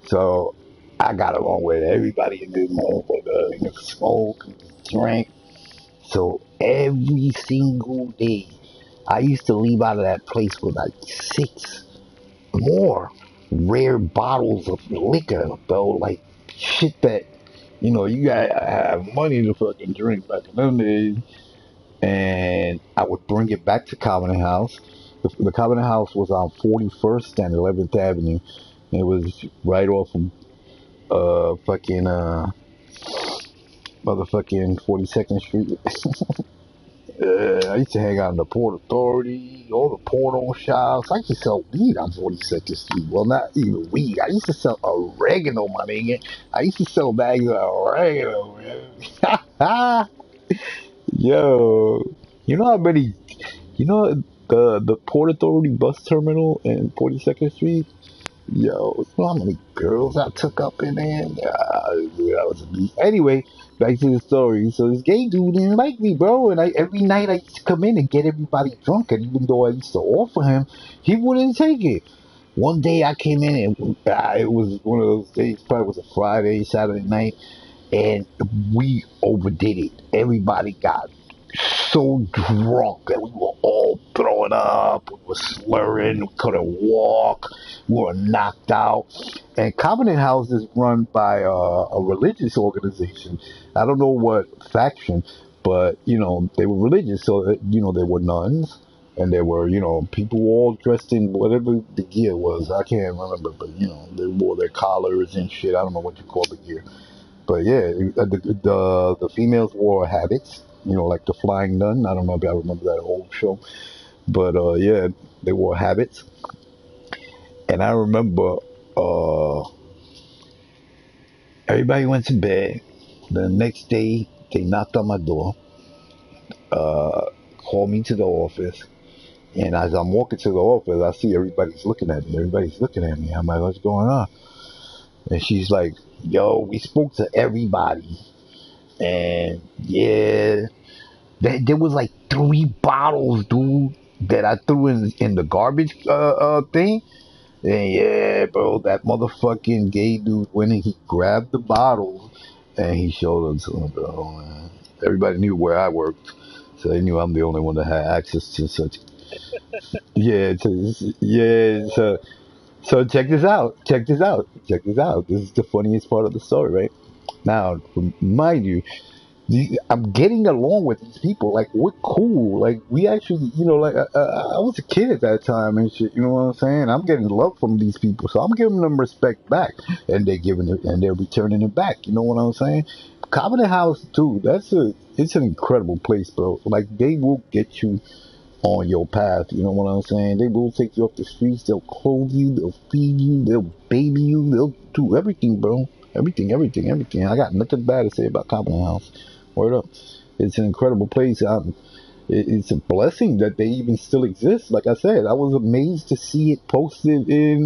Speaker 7: So I got along with everybody in this motherfucker. You know, smoke, drink. So every single day, I used to leave out of that place with like 6 more rare bottles of liquor, bro. Like shit that you gotta have money to fucking drink back in them days. And I would bring it back to Covenant House, The Covenant House was on 41st and 11th Avenue. It was right off of motherfucking 42nd Street. I used to hang out in the Port Authority, all the porno shops. I used to sell weed on 42nd Street. Well, not even weed. I used to sell oregano, my nigga. I used to sell bags of oregano, man. Yo, you know how many, you know the Port Authority bus terminal in 42nd Street? Yo, you know how many girls I took up in there? That was a beast. Anyway, back to the story. So this gay dude didn't like me, bro. And every night I used to come in and get everybody drunk. And even though I used to offer him, he wouldn't take it. One day I came in and it was one of those days, probably was a Friday, Saturday night. And we overdid it. Everybody got so drunk that we were all throwing up, we were slurring, we couldn't walk, we were knocked out. And Covenant House is run by a religious organization. I don't know what faction, but you know they were religious, so you know they were nuns, and there were people all dressed in whatever the gear was. I can't remember, but they wore their collars and shit. I don't know what you call the gear. But yeah, the females wore habits, like the Flying Nun. I don't know if I remember that old show. But yeah, they wore habits. And I remember everybody went to bed. The next day, they knocked on my door, called me to the office. And as I'm walking to the office, I see everybody's looking at me. I'm like, what's going on? And she's like, yo, we spoke to everybody. And yeah, there was like 3 bottles, dude, that I threw in the garbage thing. And yeah, bro, that motherfucking gay dude went and he grabbed the bottles and he showed them to him, bro. And everybody knew where I worked, so they knew I'm the only one that had access to such. Yeah, so check this out. This is the funniest part of the story, right? Now, mind you, I'm getting along with these people. Like, we're cool. Like, we actually, I was a kid at that time and shit. You know what I'm saying? I'm getting love from these people, so I'm giving them respect back, and they're returning it back. You know what I'm saying? Covenant House too. It's an incredible place, bro. Like, they will get you on your path, you know what I'm saying? They will take you off the streets, they'll clothe you, they'll feed you, they'll baby you, they'll do everything, bro. Everything. I got nothing bad to say about Covenant House. Word up. It's an incredible place. It's a blessing that they even still exist. Like I said, I was amazed to see it posted in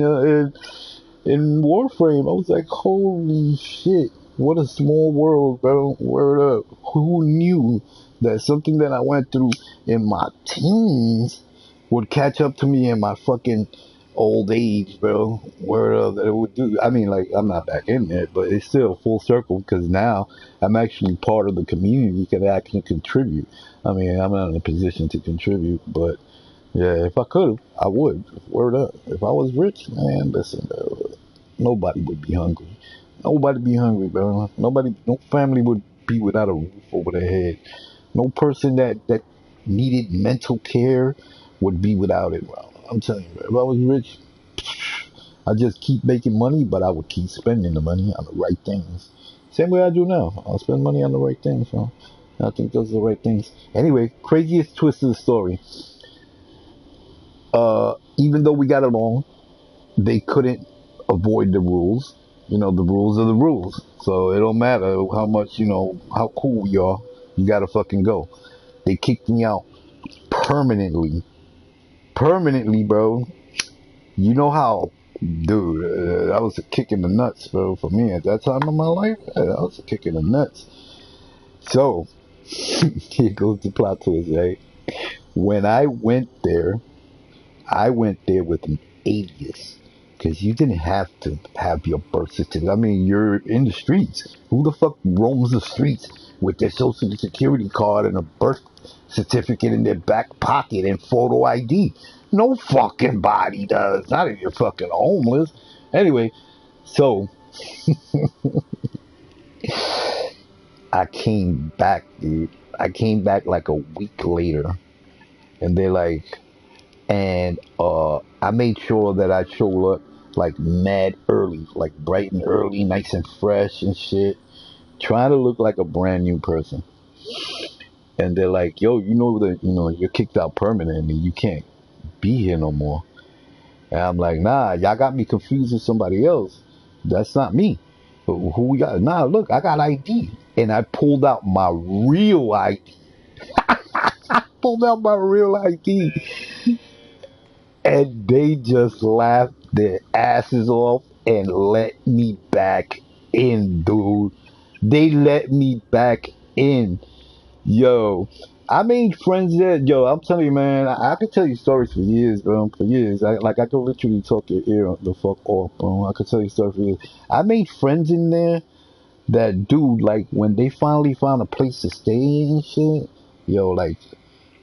Speaker 7: Warframe. I was like, holy shit, what a small world, bro. Word up. Who knew that something that I went through in my teens would catch up to me in my fucking old age, bro? Word up, that it would do. I mean, like, I'm not back in there, but it's still full circle because now I'm actually part of the community that I can contribute. I mean, I'm not in a position to contribute, but yeah, if I could, I would. Word up. If I was rich, man, listen, bro, nobody would be hungry. Nobody be hungry, bro. No family would be without a roof over their head. No person that needed mental care would be without it, bro. I'm telling you, bro, if I was rich, I'd just keep making money, but I would keep spending the money on the right things. Same way I do now. I'll spend money on the right things, bro. I think those are the right things. Anyway, craziest twist of the story. Even though we got along, they couldn't avoid the rules. The rules are the rules. So it don't matter how much, how cool we are. You gotta fucking go. They kicked me out permanently. Permanently, bro. You know how, dude, that was a kick in the nuts, bro, for me at that time of my life. That was a kick in the nuts. So, here goes the plot twist, right? When I went there with an alias. Because you didn't have to have your birth certificate. I mean, you're in the streets. Who the fuck roams the streets with their social security card and a birth certificate in their back pocket and photo ID? No fucking body does. Not if you're fucking homeless. Anyway, so I came back, dude. I came back like a week later. And they're like, and I made sure that I showed up like mad early, like bright and early, nice and fresh and shit, trying to look like a brand new person. And they're like, "Yo, you're kicked out permanently. You can't be here no more." And I'm like, "Nah, y'all got me confused with somebody else. That's not me. Who we got? Nah, look, I got ID." And I pulled out my real ID. Pulled out my real ID. And they just laughed their asses off and let me back in, dude. They let me back in. Yo, I made friends there. Yo, I'm telling you, man, I could tell you stories for years, bro. For years. I could literally talk your ear the fuck off, bro. I could tell you stories for years. I made friends in there that, dude, like, when they finally found a place to stay and shit, yo, like,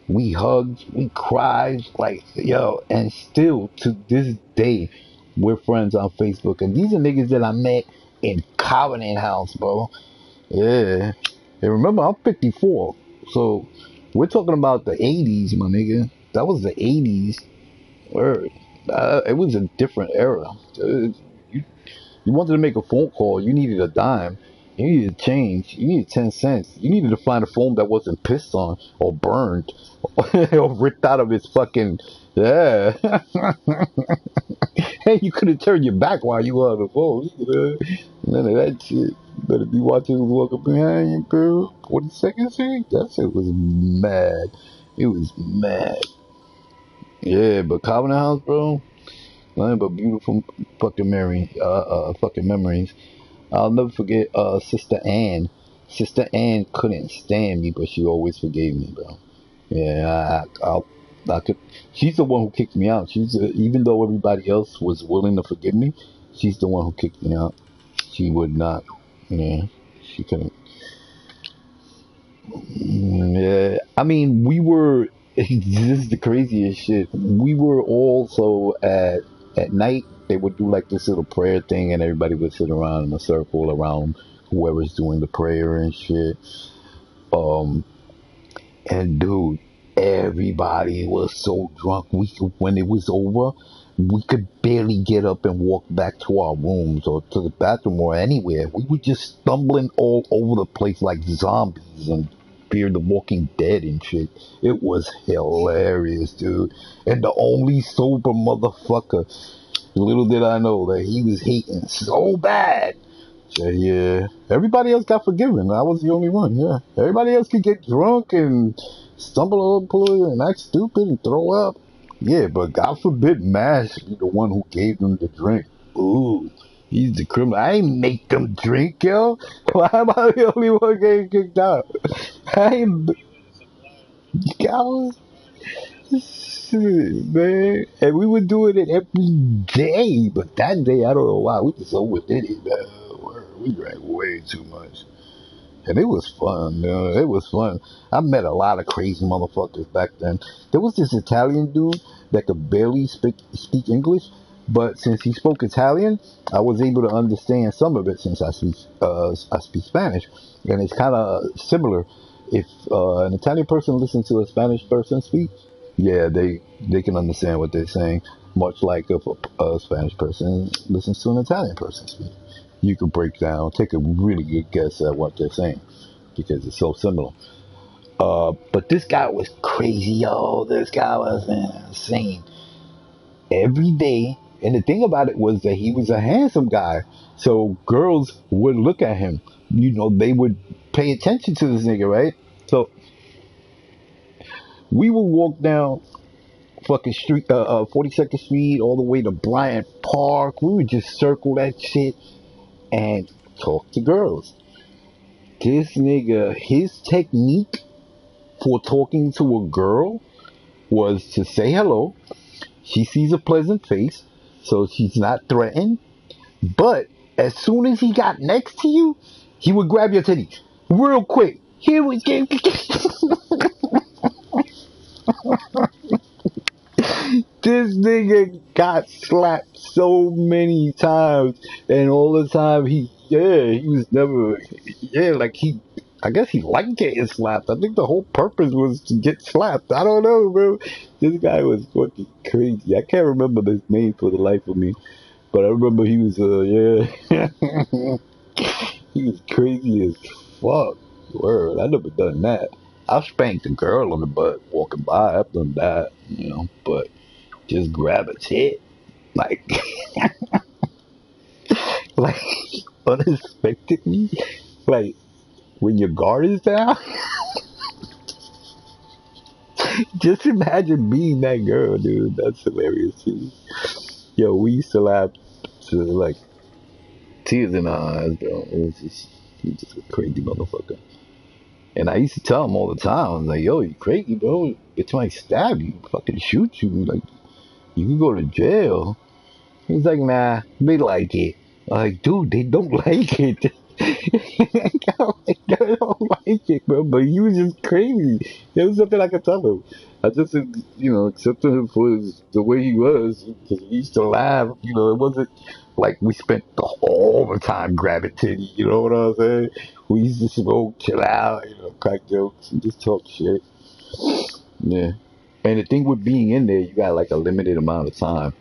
Speaker 7: we hugged, we cried, like, yo, and still to this day, we're friends on Facebook. And these are niggas that I met in Covenant House, bro. Yeah. And remember, I'm 54. So we're talking about the 80s, my nigga. That was the 80s. Word. It was a different era. You wanted to make a phone call, you needed a dime. You needed change. You needed 10 cents. You needed to find a phone that wasn't pissed on or burned or ripped out of its fucking. Yeah. Hey, you could have turned your back while you were on the phone. None of that shit. You better be watching who's walking behind you, bro. 40 seconds, see? That shit was mad. It was mad. Yeah, but Covenant House, bro. Nothing but beautiful fucking memories. I'll never forget Sister Ann. Sister Ann couldn't stand me, but she always forgave me, bro. Yeah, I could. She's the one who kicked me out. Even though everybody else was willing to forgive me, she's the one who kicked me out. She would not. Yeah, she couldn't. Yeah, I mean, we were. This is the craziest shit. We were also at night. They would do like this little prayer thing, and everybody would sit around in a circle around whoever's doing the prayer and shit. Um, and dude, everybody was so drunk. When it was over, we could barely get up and walk back to our rooms or to the bathroom or anywhere. We were just stumbling all over the place like zombies and Fear the Walking Dead and shit. It was hilarious, dude. And the only sober motherfucker, little did I know that he was hating so bad. So, yeah, everybody else got forgiven. I was the only one. Yeah, everybody else could get drunk and stumble over the and act stupid and throw up. Yeah, but God forbid Mash be the one who gave them the drink. Ooh, he's the criminal. I ain't make them drink, yo. Why am I the only one getting kicked out? I ain't. God, shit, man. And we were doing it every day, but that day, I don't know why. We just overdid it, man. We drank way too much. And it was fun, man. It was fun. I met a lot of crazy motherfuckers back then. There was this Italian dude that could barely speak English, but since he spoke Italian, I was able to understand some of it since I speak Spanish. And it's kind of similar. If an Italian person listens to a Spanish person speak, yeah, they can understand what they're saying, much like if a Spanish person listens to an Italian person speak. You can break down, take a really good guess at what they're saying because it's so similar. But this guy was crazy, yo. This guy was insane. Every day, and the thing about it was that he was a handsome guy, so girls would look at him. You know, they would pay attention to this nigga, right? So we would walk down fucking street, 42nd Street, all the way to Bryant Park. We would just circle that shit and talk to girls. This nigga, his technique for talking to a girl was to say hello. She sees a pleasant face, so she's not threatened. But as soon as he got next to you, he would grab your titty real quick. Here we go. This nigga got slapped so many times, and all the time he was never, like
Speaker 3: I guess he liked getting slapped. I think the whole purpose was to get slapped. I don't know, bro. This guy was fucking crazy. I can't remember his name for the life of me, but I remember he was yeah. He was crazy as fuck. Word, I never done that. I've spanked a girl on the butt walking by. I've done that, you know, but just grab a tit, like, like unexpectedly, like when your guard is down. Just imagine being that girl, dude. That's hilarious. Too. Yo, we used to laugh to like tears in our eyes, bro. It was just, he just a crazy motherfucker. And I used to tell him all the time, I was like, yo, you crazy, bro. Bitch might stab you, fucking shoot you. Like, you can go to jail. He's like, nah, they like it. I'm like, dude, they don't like it. I don't like it, bro. But he was just crazy. There was something I could tell him. I just, you know, accepted him for the way he was. Because he used to laugh. You know, it wasn't like we spent all the time grabbing titty. You know what I'm saying? We used to smoke, chill out, you know, crack jokes, and just talk shit. Yeah. And the thing with being in there, you got like a limited amount of time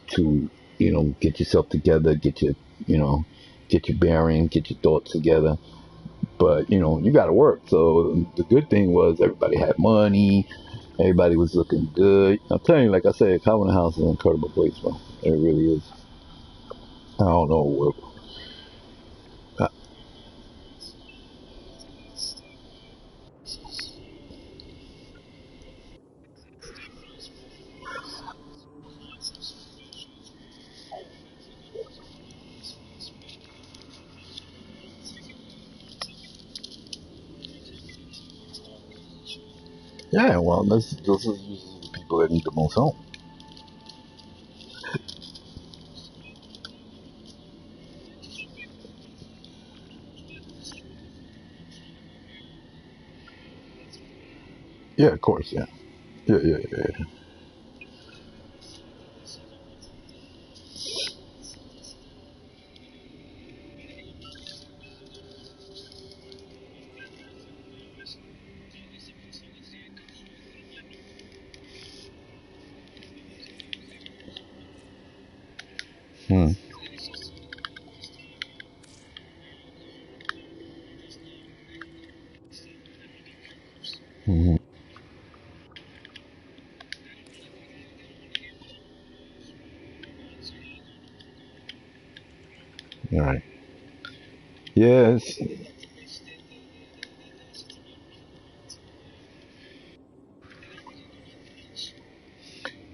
Speaker 3: to, you know, get yourself together, get your, you know, get your bearing, get your thoughts together. But, you know, you got to work. So the good thing was everybody had money. Everybody was looking good. I'm telling you, like I said, Calvin House is an incredible place, bro. It really is. I don't know what. Yeah, well, those are usually the people that need the most help. Yeah, of course, yeah. Yeah. Hmm. Hmm. All right. Yes.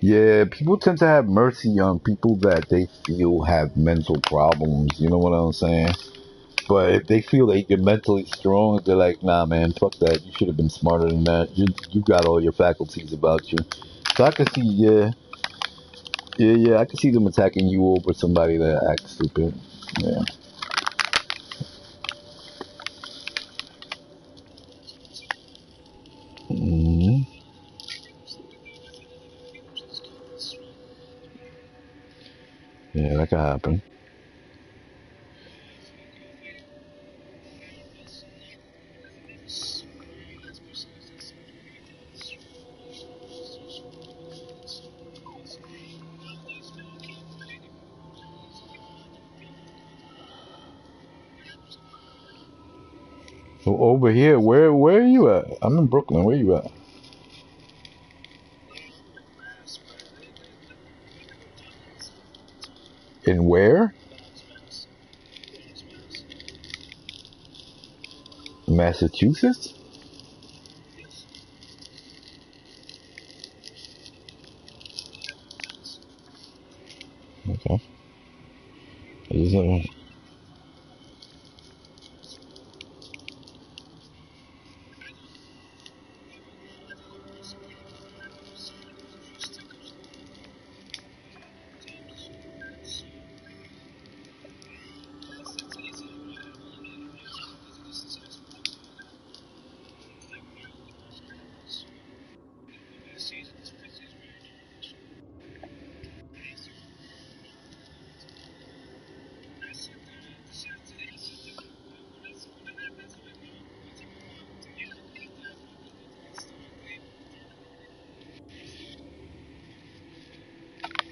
Speaker 3: Yeah, people tend to have mercy on people that they feel have mental problems. You know what I'm saying? But if they feel that you're mentally strong, they're like, nah, man, fuck that. You should have been smarter than that. You got all your faculties about you. So I can see, yeah, I can see them attacking you over somebody that acts stupid. Yeah. Hmm. Yeah, that could happen. So over here, where are you at? I'm in Brooklyn. Where you at? In where? Massachusetts? Okay. Is,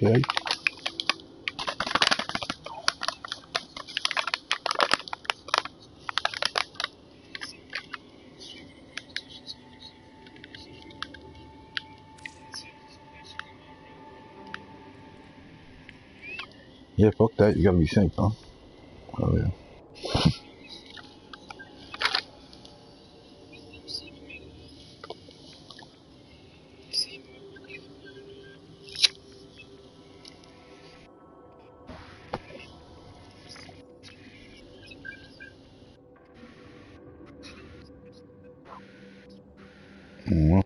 Speaker 3: Okay. Yeah, fuck that. You gotta be safe, huh? Oh, yeah. Mm-hmm.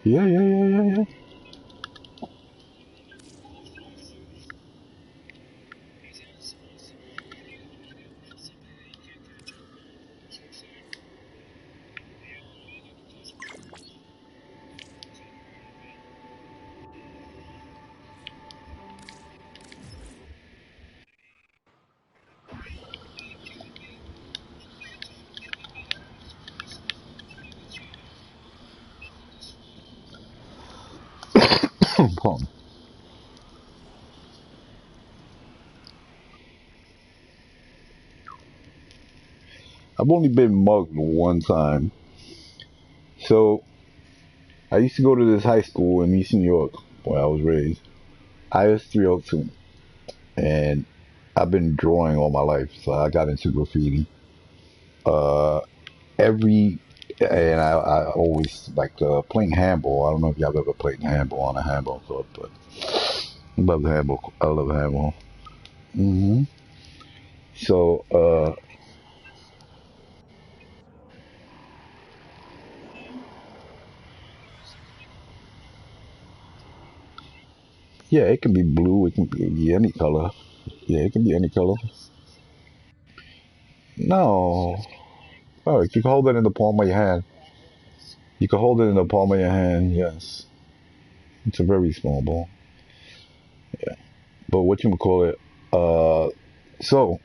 Speaker 3: Yeah, yeah, yeah, yeah, yeah. Pardon. I've only been mugged one time. So, I used to go to this high school in East New York where I was raised. IS 302. And I've been drawing all my life, so I got into graffiti. Uh, every and I always like playing handball. I don't know if y'all ever played handball on a handball court, but I love handball. I love handball. hmm So yeah, it can be blue. It can be any color. Yeah, it can be any color. No, oh, you can hold it in the palm of your hand. You can hold it in the palm of your hand. Yes, it's a very small ball. Yeah, but what you call it? So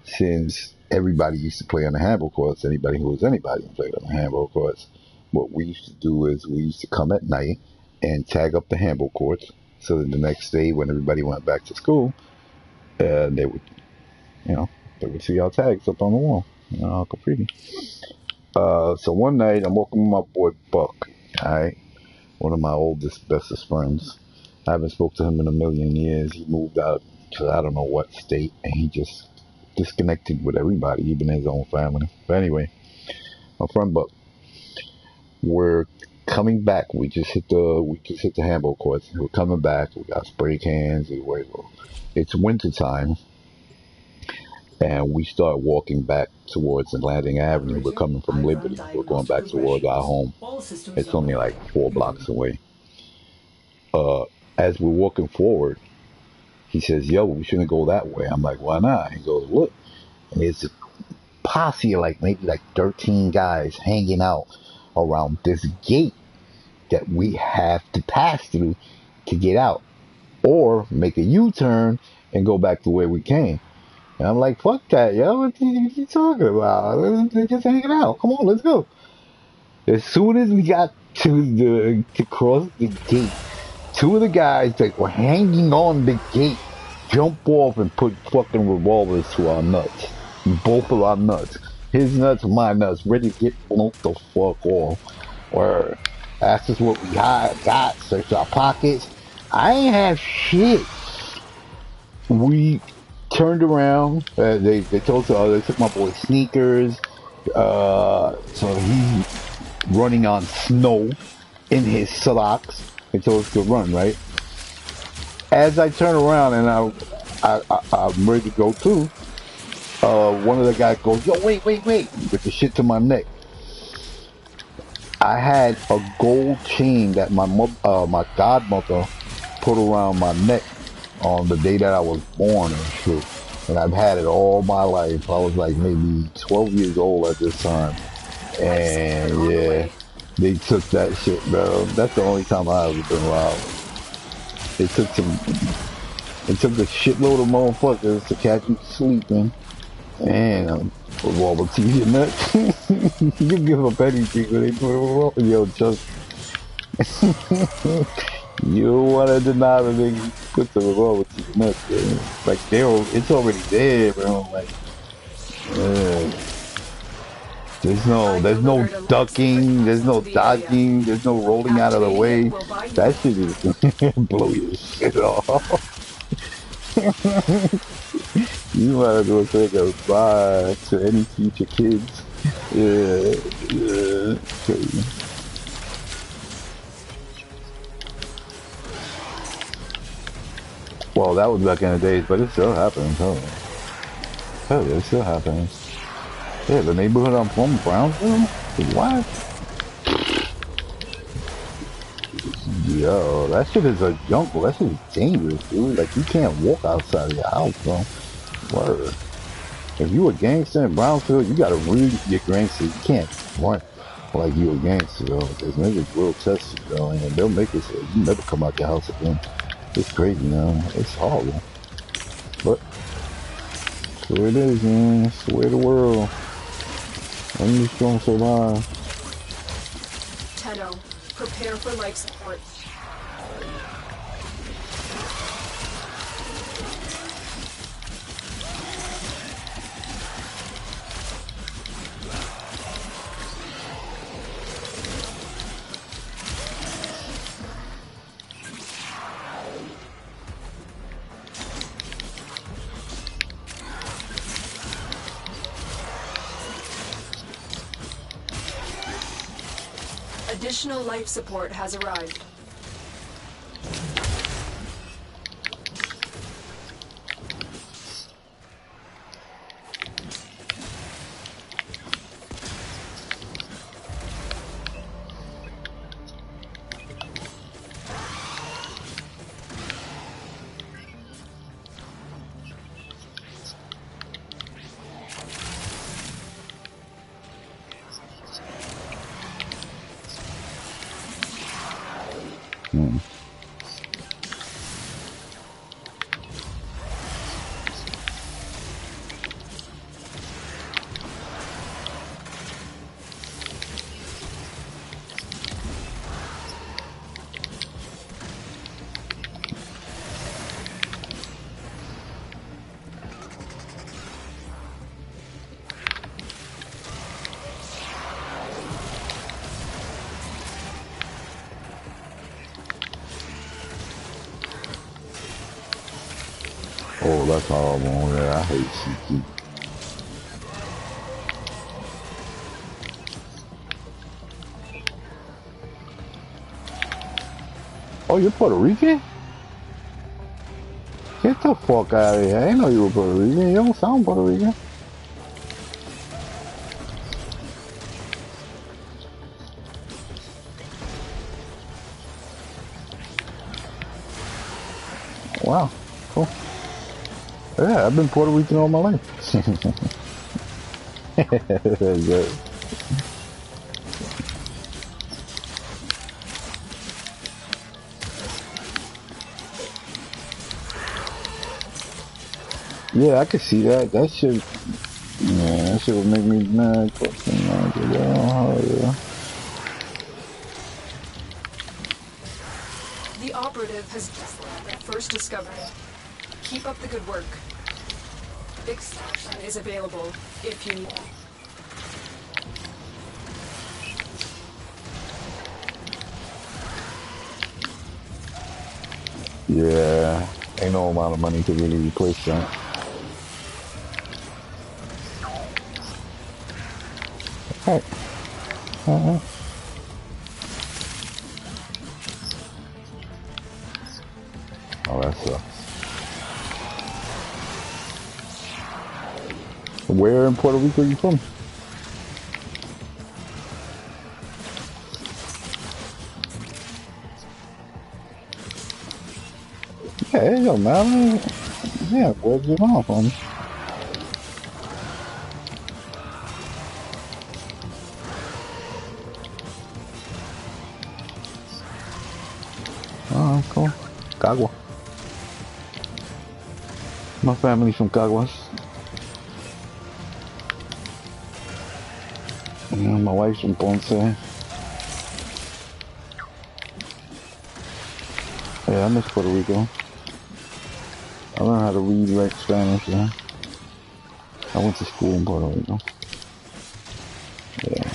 Speaker 3: since everybody used to play on the handball courts, anybody who was anybody played on the handball courts. What we used to do is we used to come at night and tag up the handball courts so that the next day when everybody went back to school, they would, you know, they would see our tags up on the wall, graffiti. So one night I'm walking with my boy Buck, alright, one of my oldest, bestest friends. I haven't spoke to him in a million years. He moved out to I don't know what state, and he just disconnected with everybody, even his own family. But anyway, my friend Buck, we're coming back. We just hit the handball courts. We're coming back. We got spray cans. It's winter time, and we start walking back towards Atlantic Avenue. We're
Speaker 1: Operator,
Speaker 3: coming from
Speaker 1: I run
Speaker 3: Liberty. We're going
Speaker 1: diagnostic
Speaker 3: back towards our
Speaker 1: regressions.
Speaker 3: home.
Speaker 1: All systems
Speaker 3: It's
Speaker 1: are
Speaker 3: only
Speaker 1: go.
Speaker 3: like 4 blocks away. As we're walking forward, he says, "Yo, we shouldn't go that way." I'm like, "Why not?" He goes, "Look," and
Speaker 7: posse of like maybe like 13 guys hanging out around this gate that we have to pass through to get out, or make a U-turn and go back to where we came. And I'm like, fuck that, yo. What you talking about? They're just hanging out. Come on, let's go. As soon as we got to cross the gate, two of the guys that were hanging on the gate jump off and put fucking revolvers to our nuts. Both of our nuts. His nuts, my nuts, ready to get blown the fuck off. Or asked us what we got, searched our pockets. I ain't have shit. We turned around. They told us, they took my boy sneakers. So he's running on snow in his socks. They told us to run, right? As I turn around and I'm ready to go too, one of the guys goes, yo, wait, with the shit to my neck. I had a gold chain that my godmother put around my neck on the day that I was born and shit. And I've had it all my life. I was like maybe 12 years old at this time. And yeah, they took that shit, bro. That's the only time I ever been robbed. They took a shitload of motherfuckers to catch you sleeping. And revolver to your nuts. You give up anything when they put a revolver. Yo, just you don't want to deny the nigga put the revolver to your nuts, man. Like it's already there, bro. Like, there's no ducking, there's no dodging, there's no rolling out of the way. That shit is gonna blow your shit off. You might as well say goodbye to any future kids. Yeah. Crazy. Well, that was back in the days, but it still happens. Hell yeah, it still happens. Yeah, the neighborhood I'm from, Brownsville? What? Yo, that shit is a jungle. That shit is dangerous, dude. Like, you can't walk outside of your house, bro. Word. If you a gangster in Brownsville, you gotta really be a gangster. You can't run like you a gangster, though. Because niggas will test you, though, and they'll make it so you never come out your house again. It's crazy, man. It's horrible. But, that's the way it is, man. It's the way of the world. Only strong survive.
Speaker 4: Tenno, prepare for life support. Additional life support has arrived.
Speaker 7: Oh, that's horrible. Yeah, I hate CT. Oh, you're Puerto Rican? Get the fuck out of here. I didn't know you were Puerto Rican. You don't sound Puerto Rican. Wow, cool. Yeah, I've been Puerto Rican all my life. Yeah, I could see that. That should, yeah, that shit would make me mad. Fucking mad. Oh, yeah.
Speaker 4: The operative has just first discovered it. Keep up the good work. Extraction is available if you need it.
Speaker 7: Yeah, ain't no amount of money to really replace that. Alright. Alright. Oh, that sucks. Where in Puerto Rico are you from? Yeah, it don't matter. Yeah, where's your mom from? Oh, cool. Cagua. My family's from Caguas. Yeah, my wife's from Ponce. Yeah, I miss Puerto Rico. I learned how to read, write Spanish, yeah. I went to school in Puerto Rico. Yeah.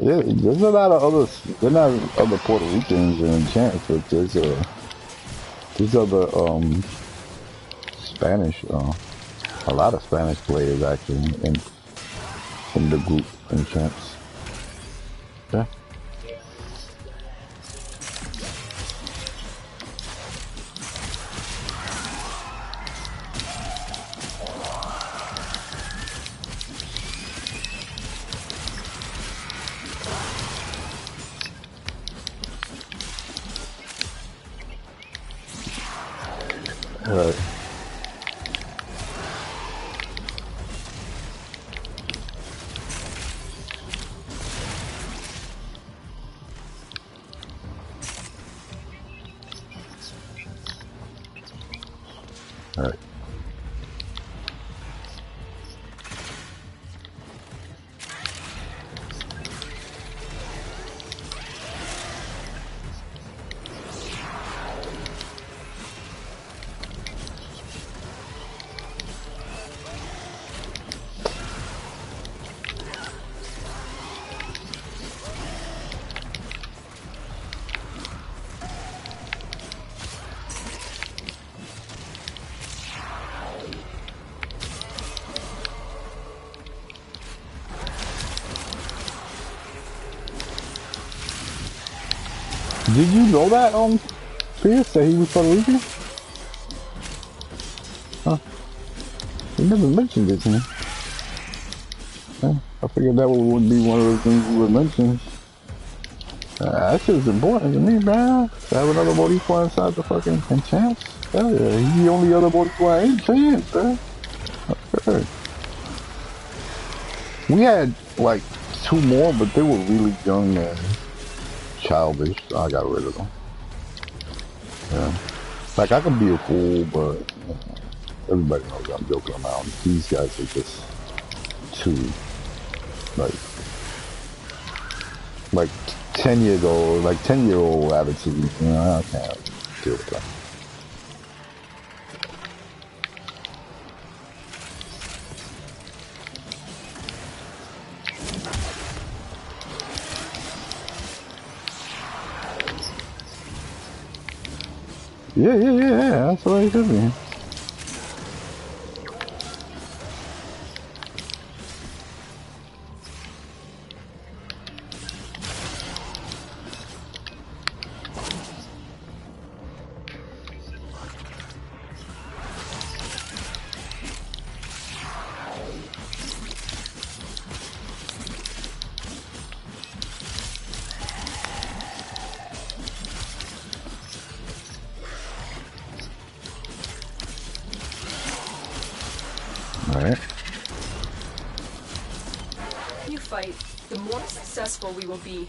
Speaker 7: Yeah, there's a lot of other, they're not other Puerto Ricans in Enchant, but there's other, Spanish, a lot of Spanish players actually in the group Enchants. Yeah. Alright. Alright. Did you know that, Pierce, that he was Puerto Rican? Huh? He never mentioned it to me. Yeah, I figured that would be one of the things you would mention. That shit is important to me, man. To have another Boricua inside the fucking Enchants. Hell yeah, he's the only other Boricua in Enchants, man. Okay. We had, like, 2 more, but they were really young and childish, so I got rid of them. Yeah. Like, I can be a fool, but everybody knows I'm joking around. These guys are just too, like 10 years old, like 10-year-old attitude. You know, I can't deal with that. Yeah, that's what it should be. Alright.
Speaker 4: You fight, the more successful we will be.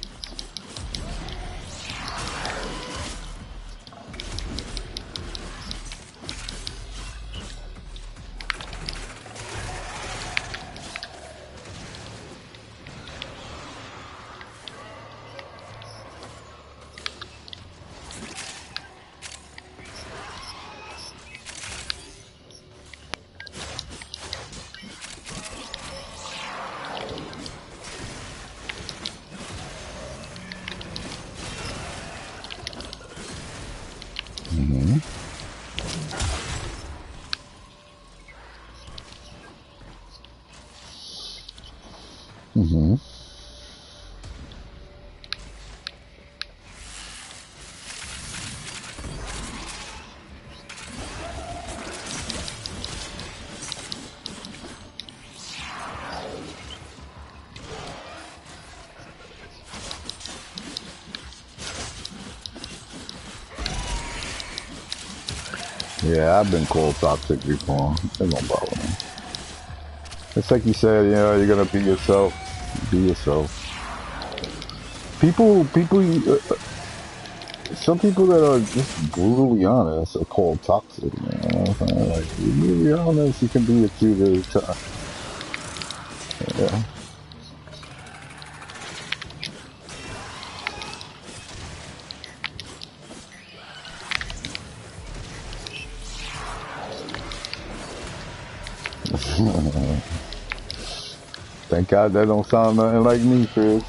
Speaker 7: Mm-hmm. Yeah, I've been called toxic before. It don't bother me. It's like you said, you know, you're gonna be yourself. Be yourself. People, some people that are just brutally honest are called toxic. You know what I'm saying? Like, you're honest, you can be accused of yeah. Thank God that don't sound nothing like me, Chris.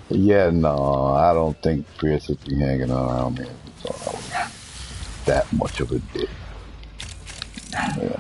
Speaker 7: Yeah, no, I don't think Chris would be hanging around me if I was that much of a dick. Yeah.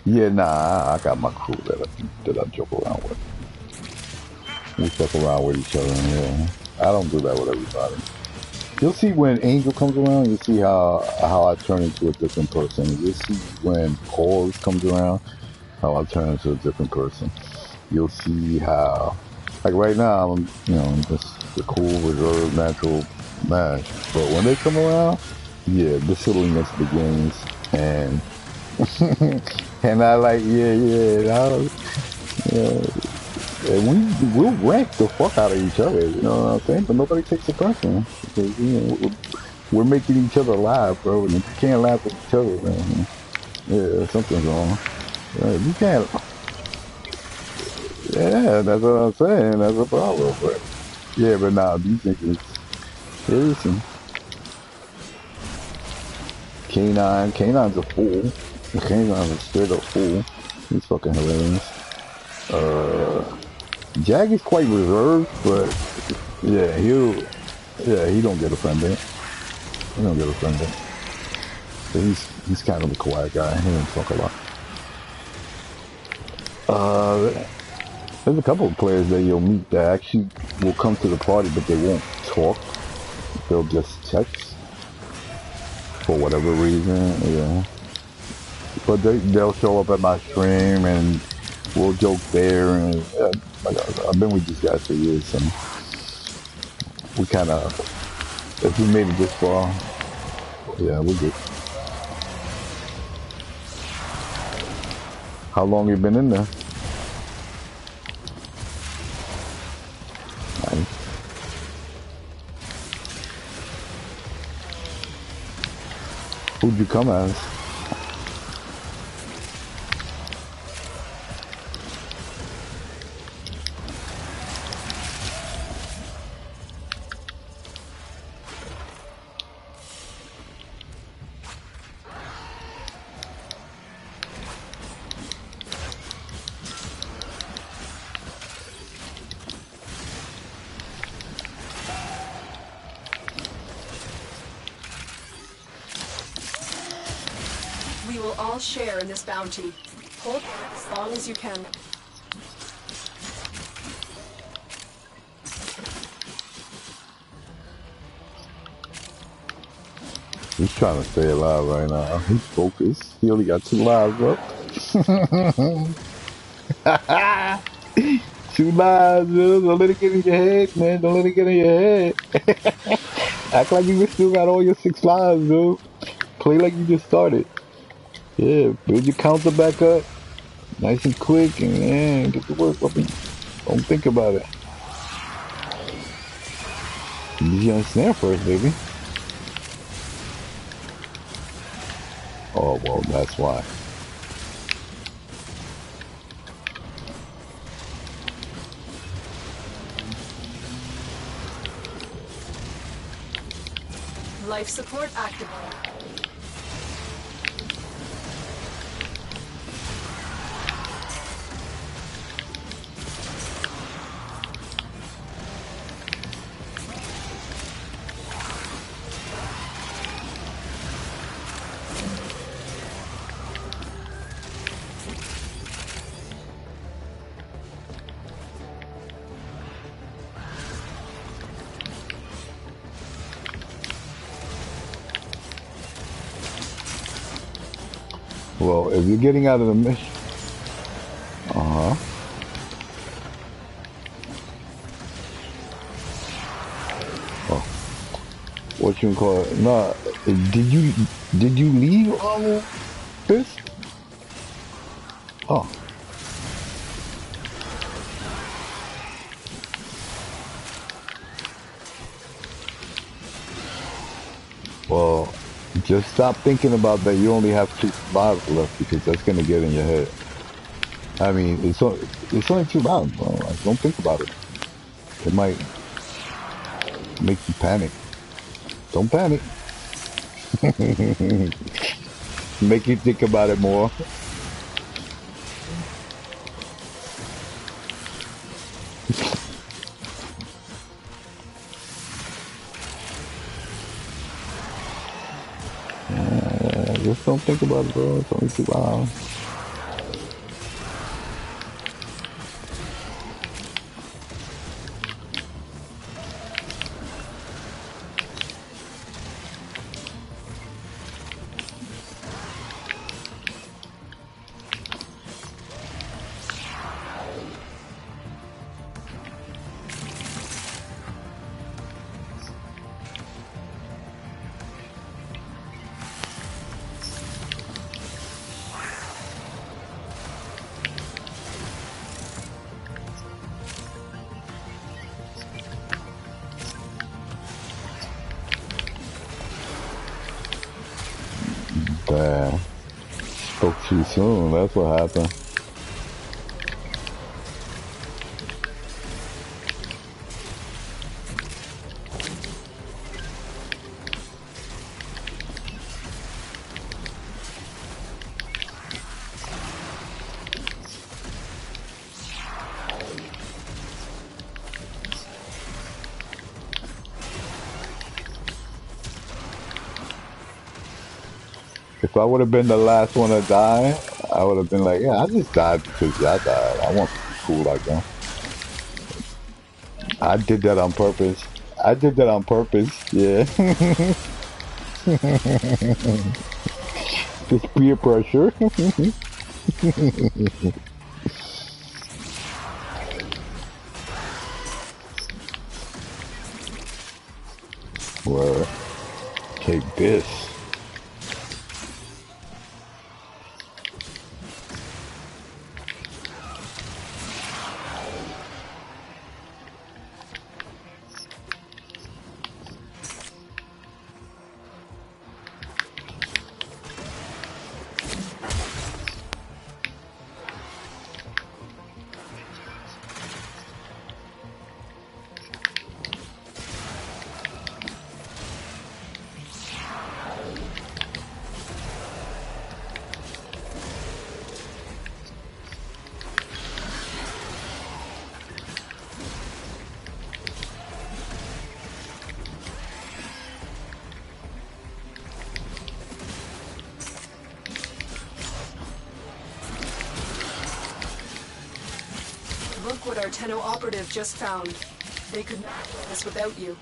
Speaker 7: Yeah, nah, I got my crew that I joke around with. We fuck around with each other, yeah. I don't do that with everybody. You'll see when Angel comes around, you'll see how I turn into a different person. You'll see when Cause comes around, how I turn into a different person. You'll see how, like right now, I'm, you know, just the cool, reserved, natural Mash. But when they come around, yeah, the silliness begins, and and I like, and we'll rank the fuck out of each other, you know what I'm saying? But nobody takes it personal because you know we're making each other laugh, bro. And if you can't laugh at each other, then yeah, something's wrong. You can't. Yeah, that's what I'm saying. That's a problem. But yeah, but nah, these niggas. Listen, K9's a fool. K9's a straight up fool. He's fucking hilarious. Jag is quite reserved, but yeah, he don't get offended. He don't get offended. So he's kind of a quiet guy. He don't talk a lot. There's a couple of players that you'll meet that actually will come to the party, but they won't talk. They'll just text for whatever reason. Yeah, but they'll show up at my stream and we'll joke there. And I've been with these guys for years, so we kind of, if we made it this far, yeah, we're good. How long you been in there? Nice. Who'd you come as?
Speaker 4: will all share in this bounty. Hold on as long as you can.
Speaker 7: He's trying to stay alive right now. He's focused. He only got 2 lives, bro. 2 lives, man. Don't let it get in your head, man. Don't let it get in your head. Act like you still got all your 6 lives, dude. Play like you just started. Yeah, build your counter back up. Nice and quick, and yeah, get to work. Don't think about it. Use your snare first, baby. Oh, well, that's why.
Speaker 4: Life support activated.
Speaker 7: Well, if you're getting out of the mission, oh, what you call it? Nah, did you leave this? Oh, well, just stop thinking about that. You only have 2 lives left because that's gonna get in your head. I mean, it's only 2 lives, bro. Like, don't think about it. It might make you panic. Don't panic. Make you think about it more. Just don't think about it, bro. It's only 2 lives. Damn. Spoke too soon. That's what happened. If I would have been the last one to die, I would have been like, yeah, I just died because y'all died. I want to be cool like that. I did that on purpose. I did that on purpose. Yeah. Just peer pressure. Word. Take this.
Speaker 4: Look what our Tenno operative just found. They could not do this without you.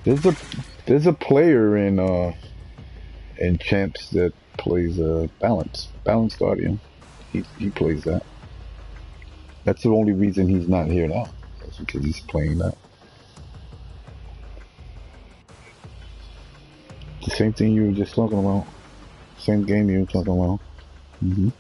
Speaker 7: There's a player in Champs that plays Balance Guardian. He plays that. That's the only reason he's not here now. That's because he's playing that. The same thing you were just talking about. Same game you were talking about. Mm-hmm.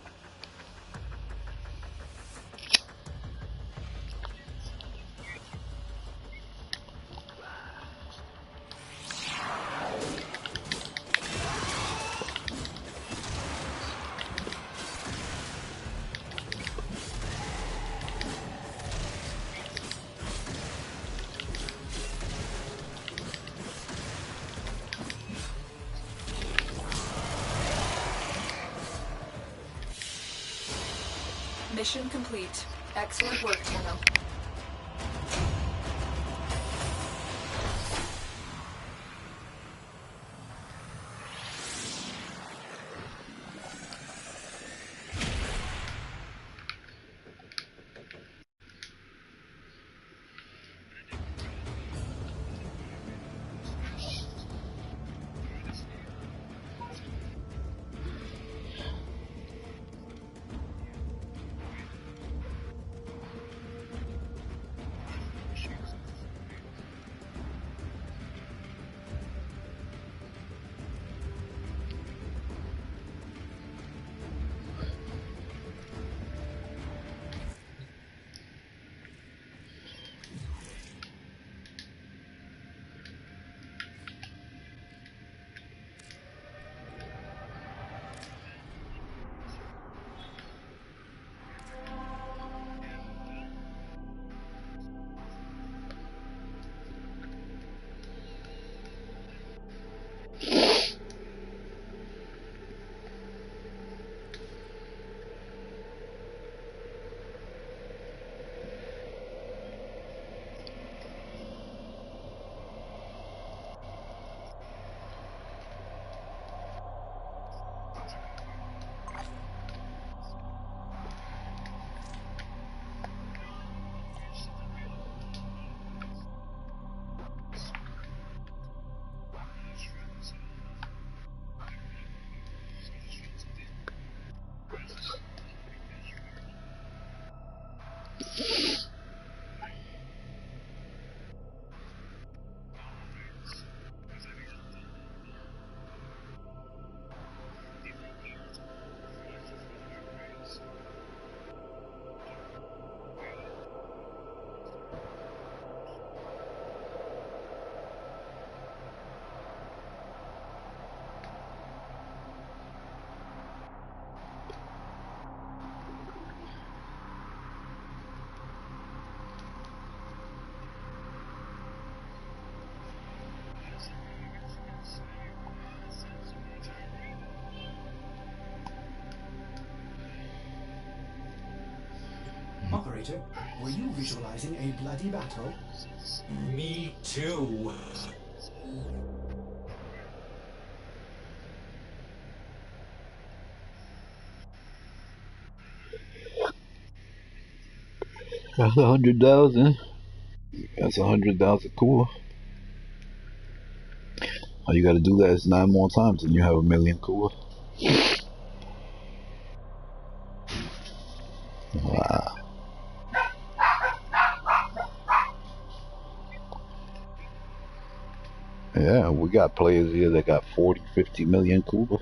Speaker 4: Mission complete. Excellent work, Tenno.
Speaker 1: Operator, were you visualizing a bloody battle?
Speaker 2: Me too.
Speaker 7: That's 100,000. That's 100,000 cool. All you gotta do that is 9 more times and you have 1,000,000 cool. Wow. Yeah, we got players here that got 40, 50 million cool.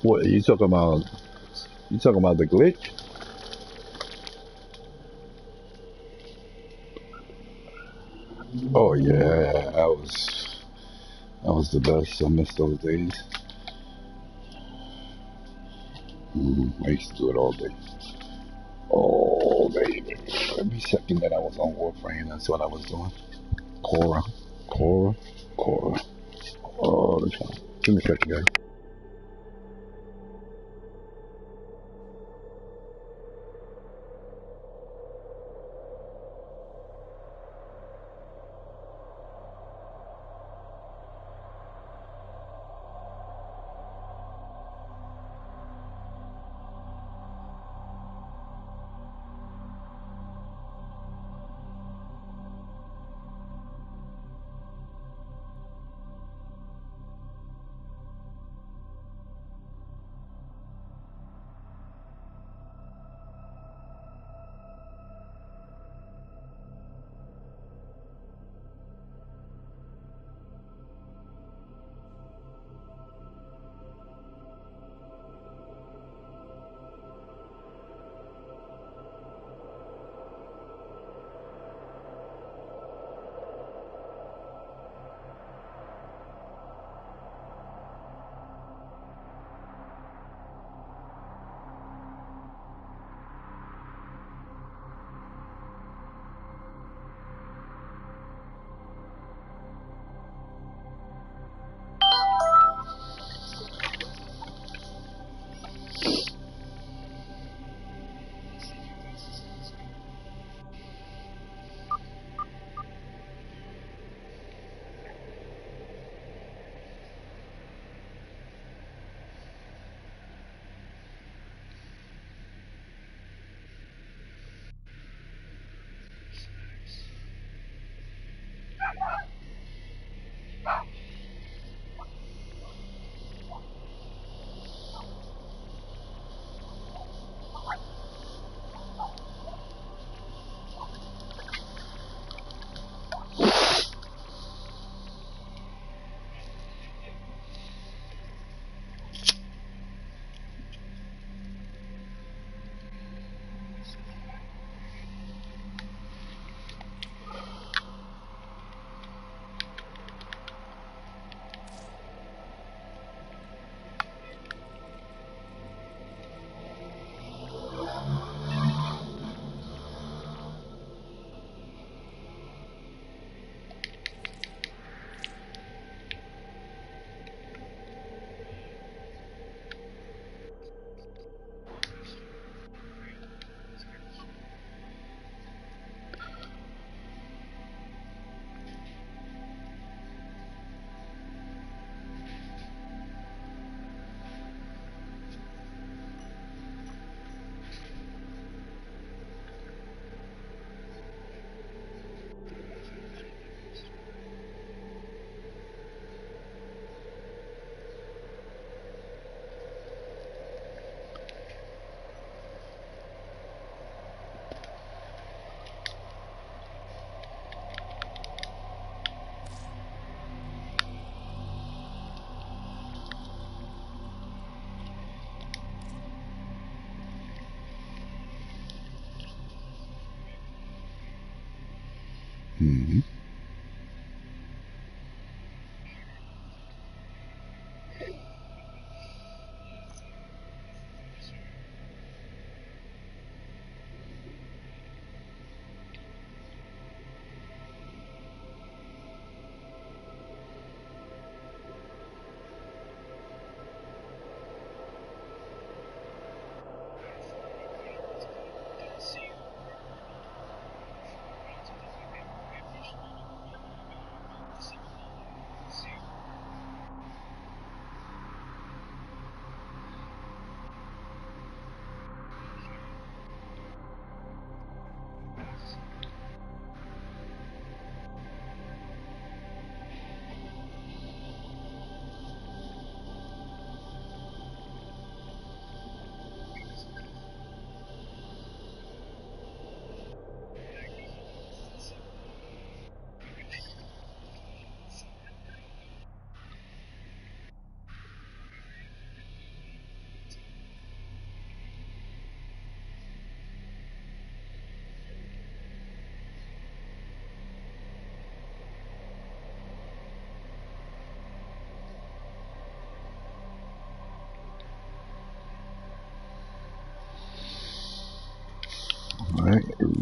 Speaker 7: What are you talking about? You talking about the glitch? Oh yeah, that was the best. I miss those days. I used to do it all day. All day. Every second that I was on Warframe, that's what I was doing. Cora, Cora, Cora. All the time. Give me a second, guys.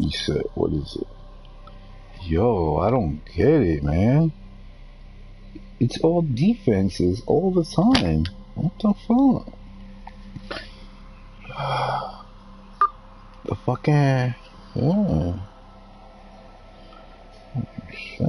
Speaker 7: Reset. What is it? Yo, I don't get it, man. It's all defenses all the time. What the fuck? The fucking... Yeah. Shit.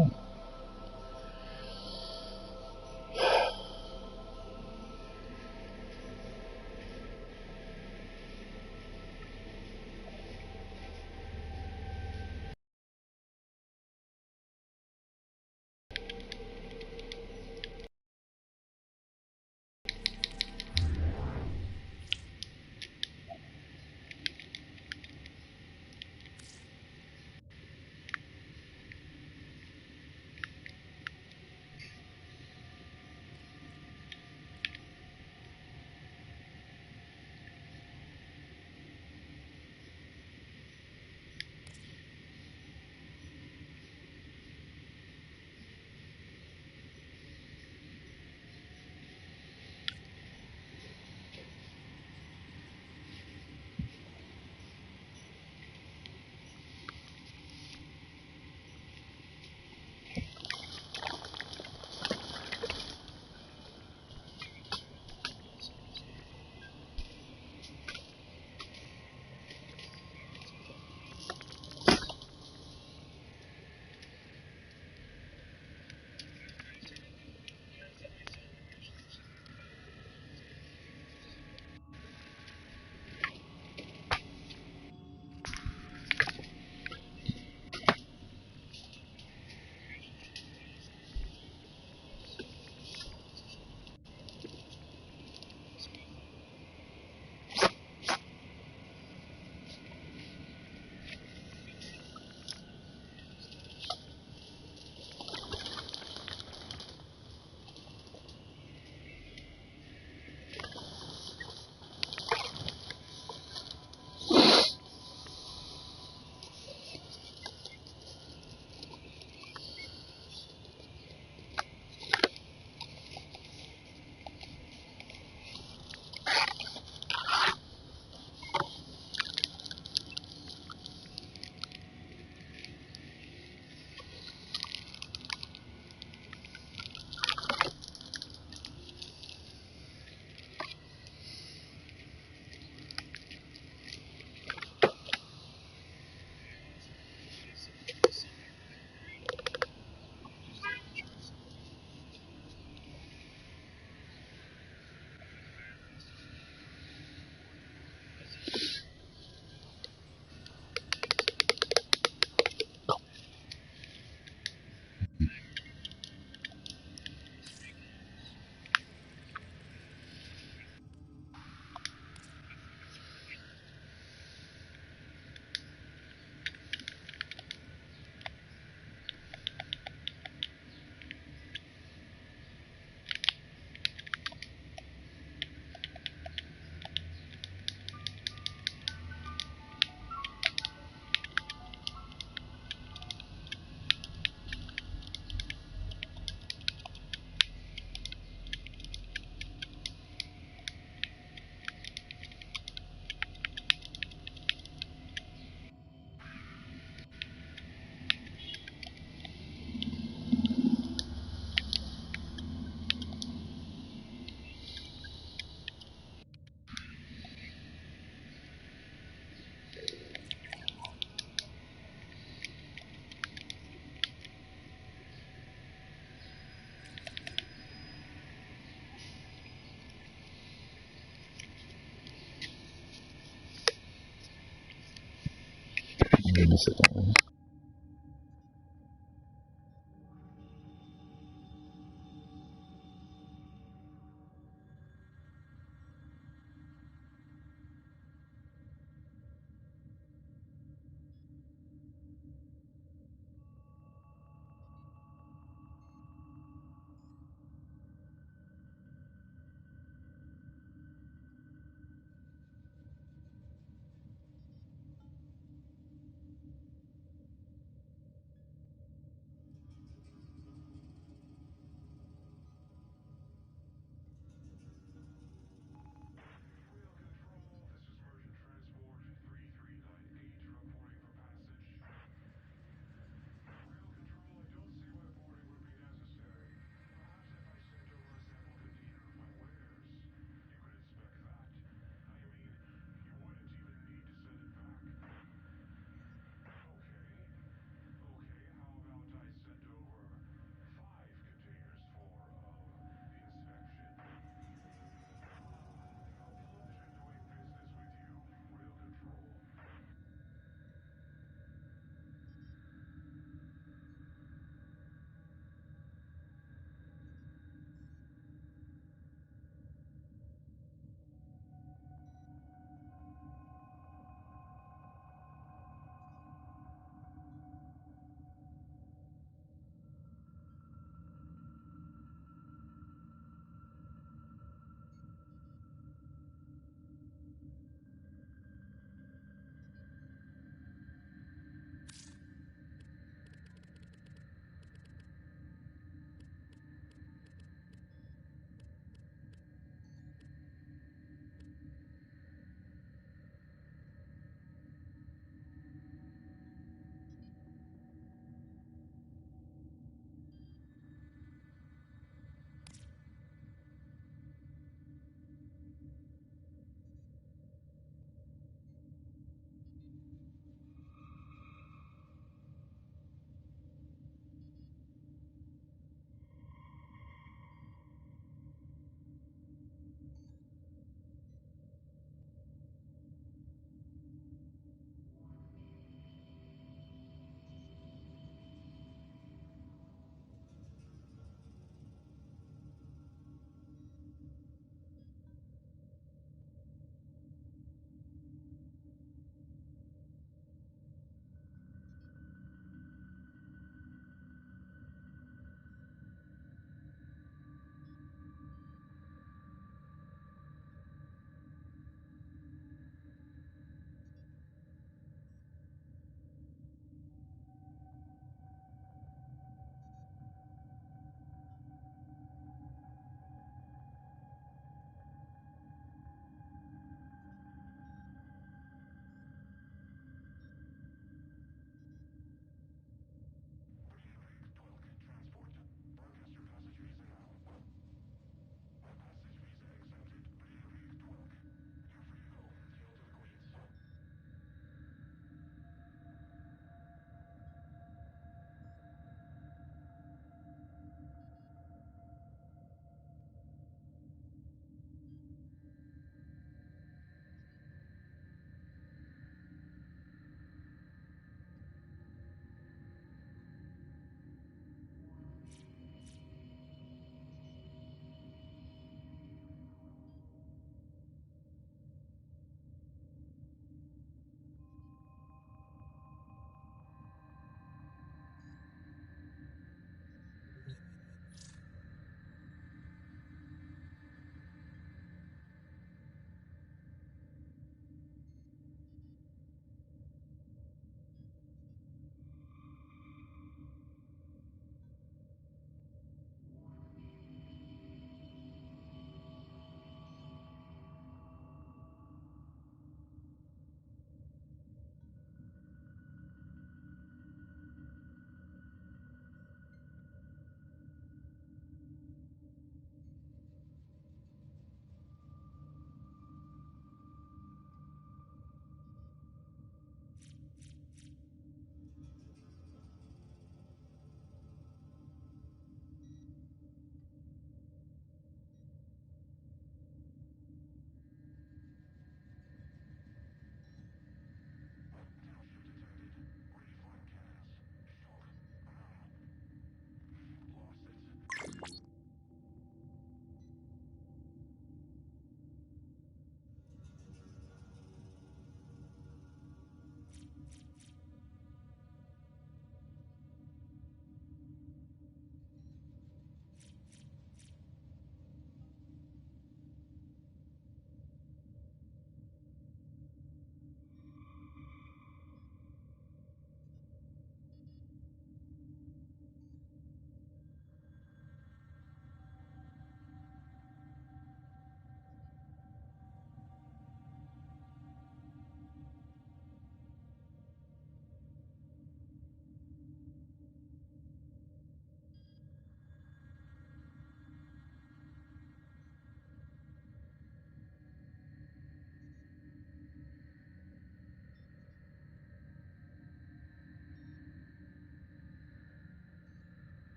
Speaker 7: Give me a second.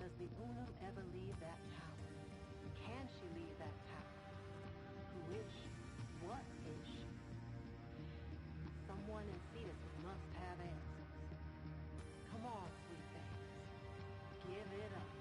Speaker 9: Does the Unum ever leave that power? Can she leave that power? Who is she? What is she? Someone in Cetus must have answers. Come on, sweet things. Give it up.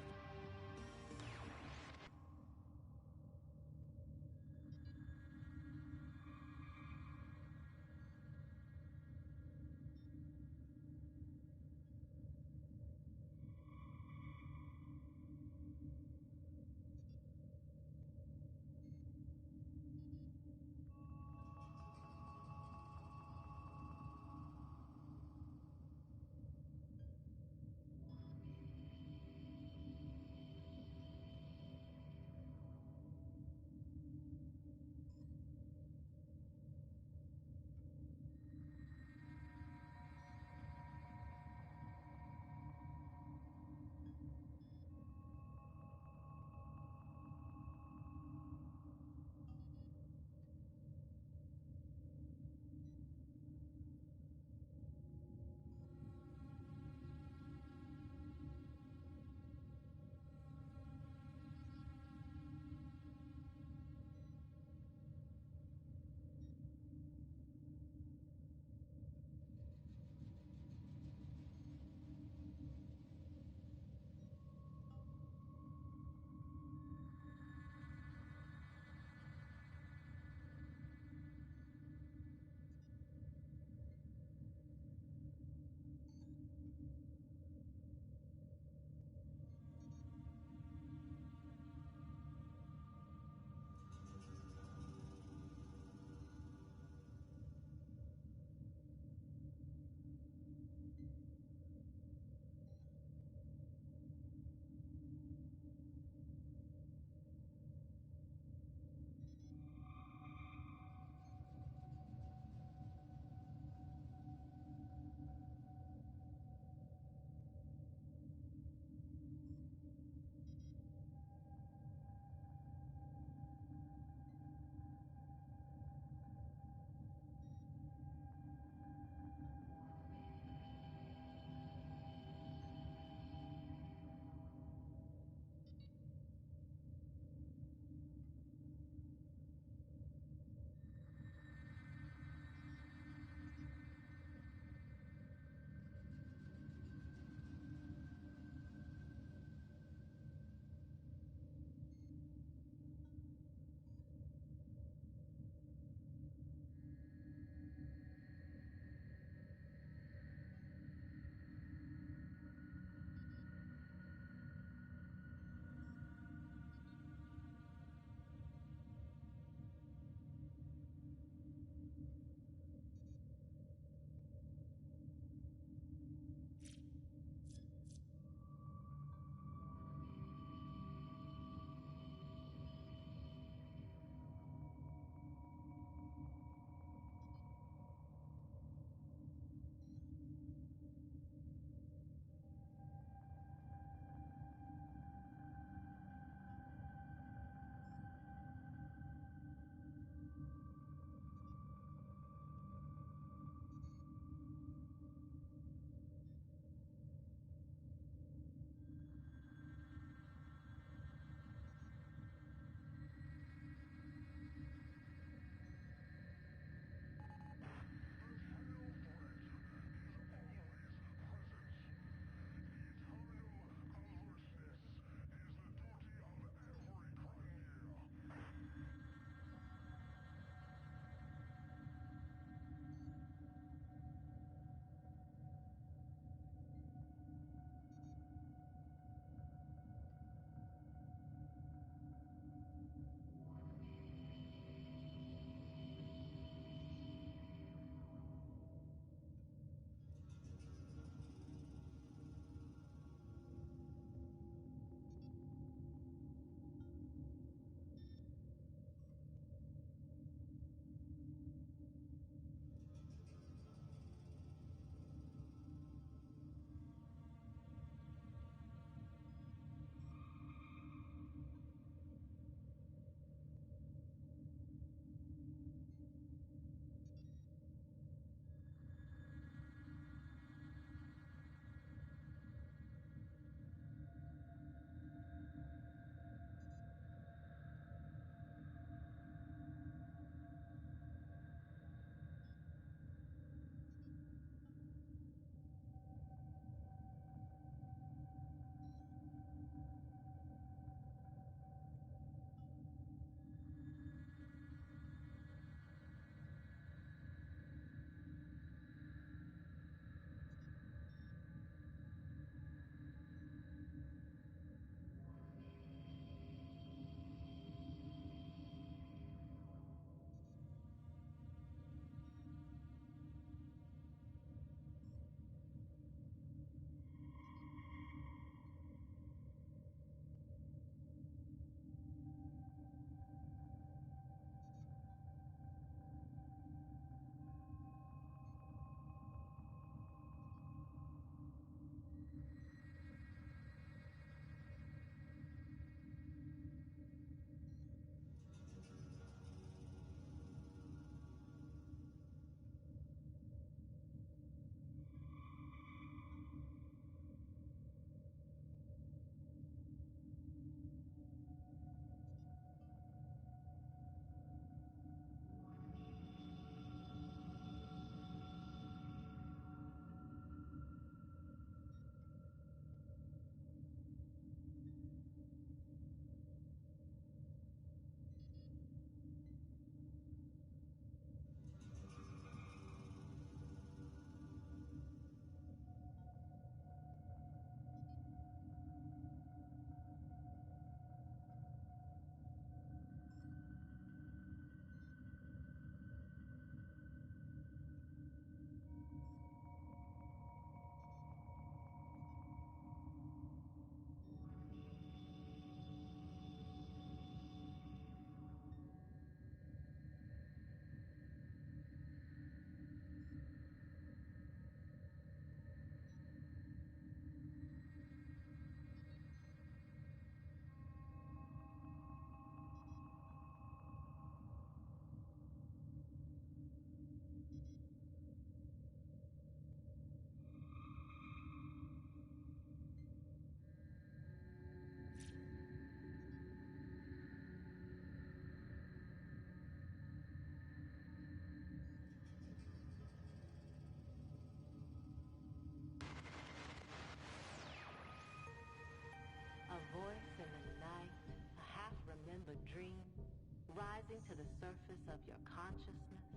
Speaker 9: rising to the surface of your consciousness,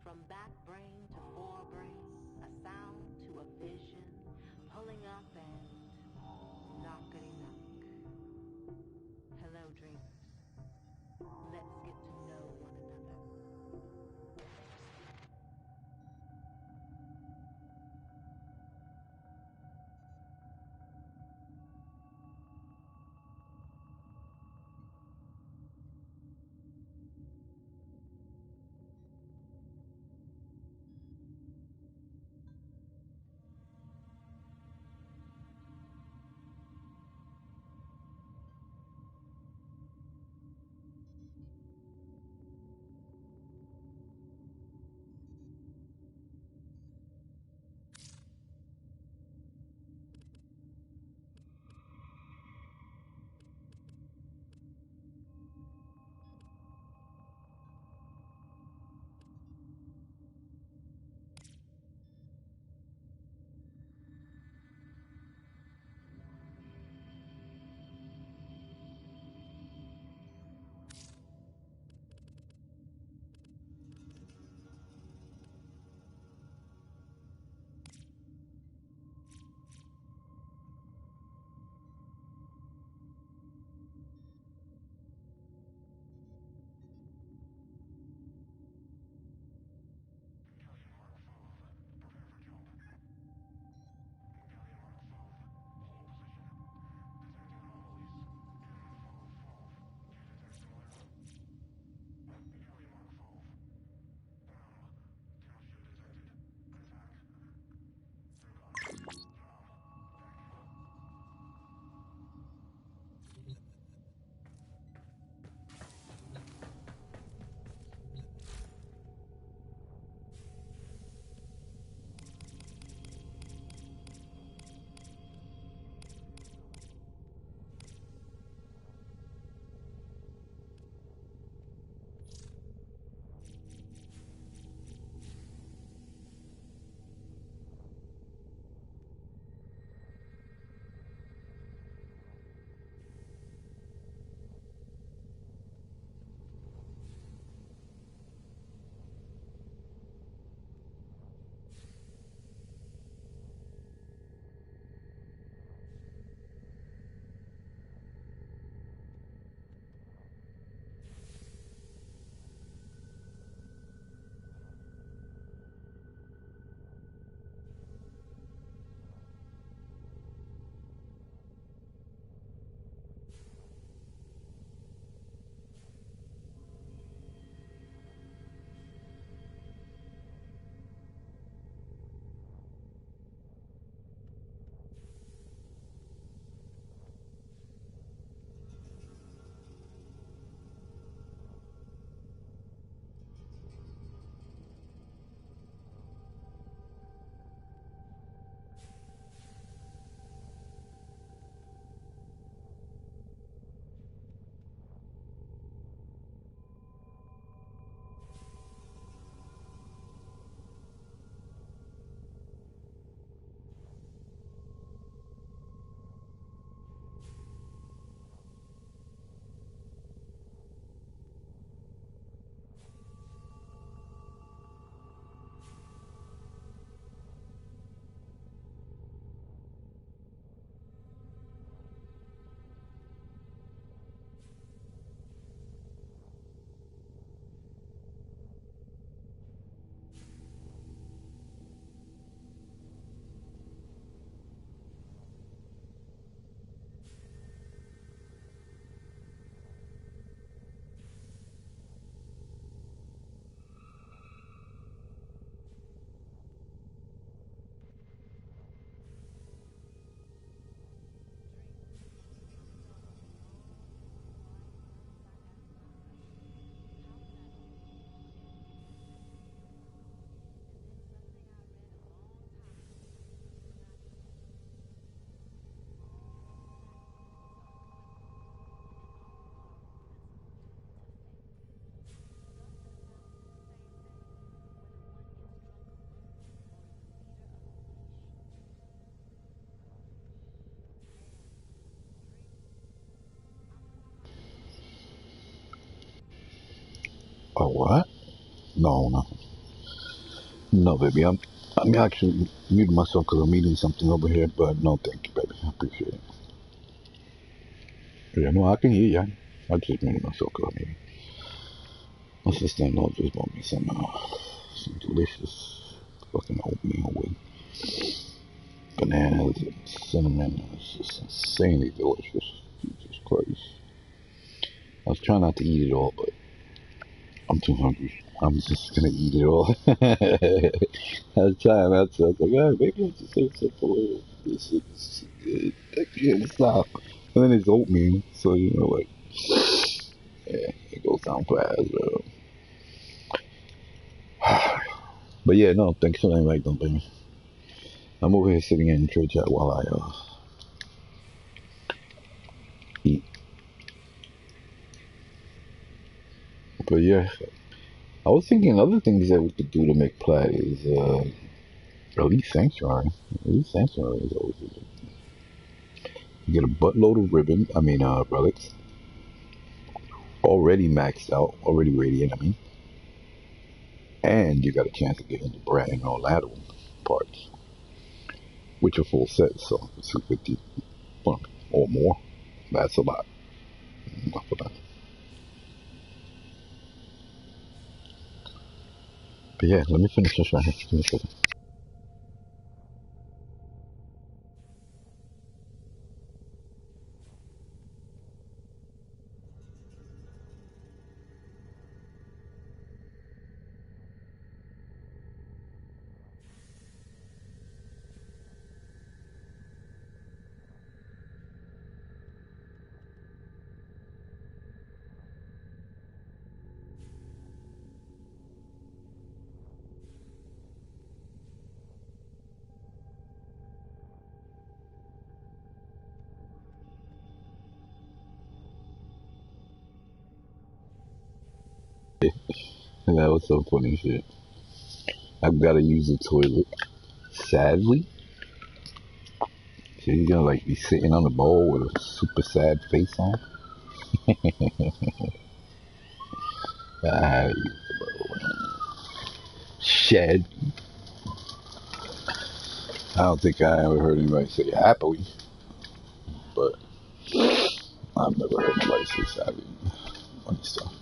Speaker 9: from back brain to forebrain, a sound to a vision, pulling up and knockity knock. Hello, dreamers. Let's get to know one another.
Speaker 7: Oh, what? No, no. No, baby. I'm actually muting myself because I'm eating something over here, but no, thank you, baby. I appreciate it. Yeah, no, I can hear you. I just muted myself because I'm eating. My sister-in-law just bought me some delicious fucking oatmeal with bananas and cinnamon. It's just insanely delicious. Jesus Christ. I was trying not to eat it all, but I'm too hungry. I'm just gonna eat it all. I was trying not to. I was like, oh, maybe I'll just have some for it. This is good. I can't stop. And then it's oatmeal, so you know, like, yeah, it goes down fast. But yeah, no, thanks for the invite, don't blame me. I'm over here sitting in church chat while I eat. But yeah, I was thinking other things that we could do to make play is Elite Sanctuary. Elite Sanctuary is always good. You get a buttload of relics. Already maxed out, already radiant, and you got a chance of getting the brand or lateral parts, which are full sets, so 250 or more. That's a lot. Enough for that. But yeah, let me finish this right here. Finish this. And that was some funny shit. I've got to use the toilet. Sadly, so he's gonna like be sitting on the bowl with a super sad face on. I had to use the bowl. Shed. I don't think I ever heard anybody say happily, but I've never heard nobody say sadly. Funny stuff.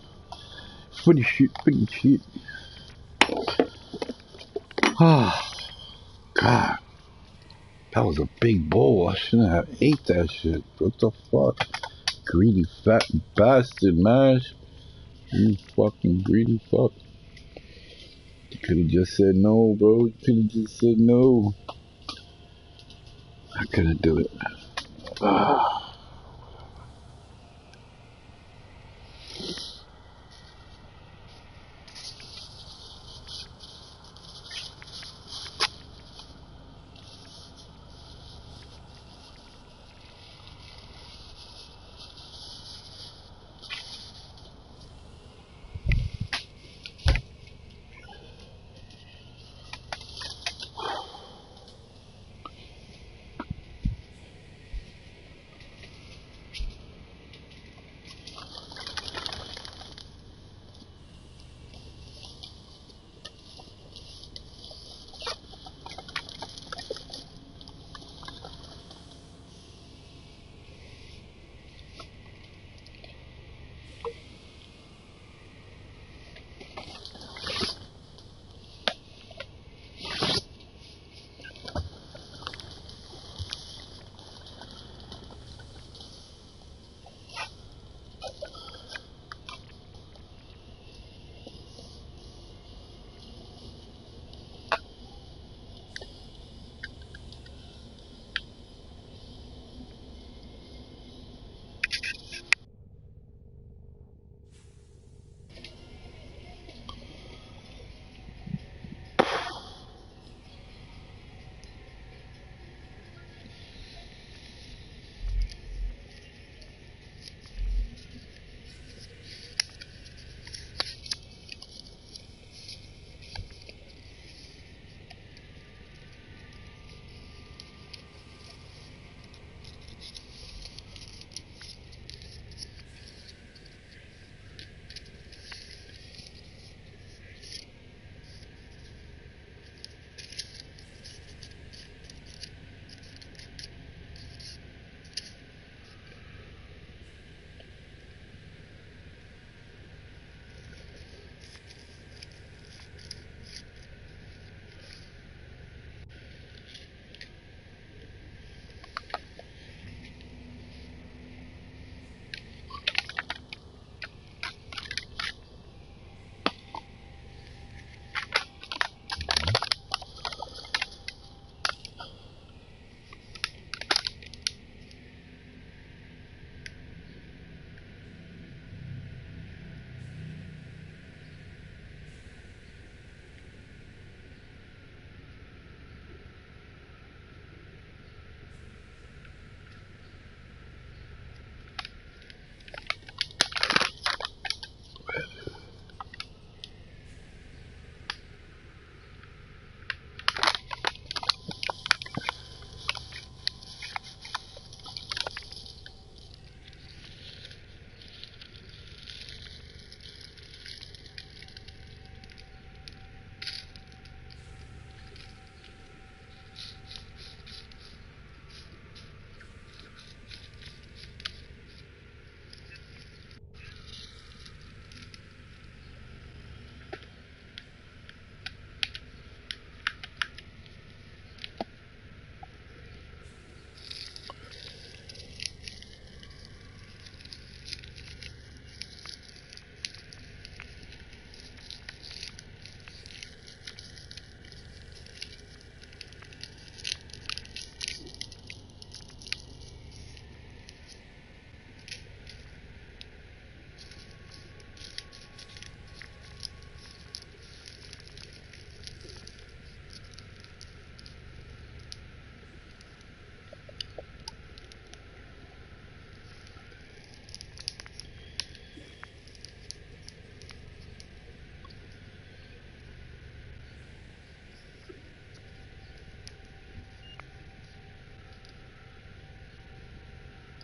Speaker 7: Funny shit, funny shit. Ah, God. That was a big bowl. I shouldn't have ate that shit. What the fuck? Greedy fat bastard, man. You fucking greedy fuck. You could have just said no, bro. You could have just said no. I couldn't do it. Ah.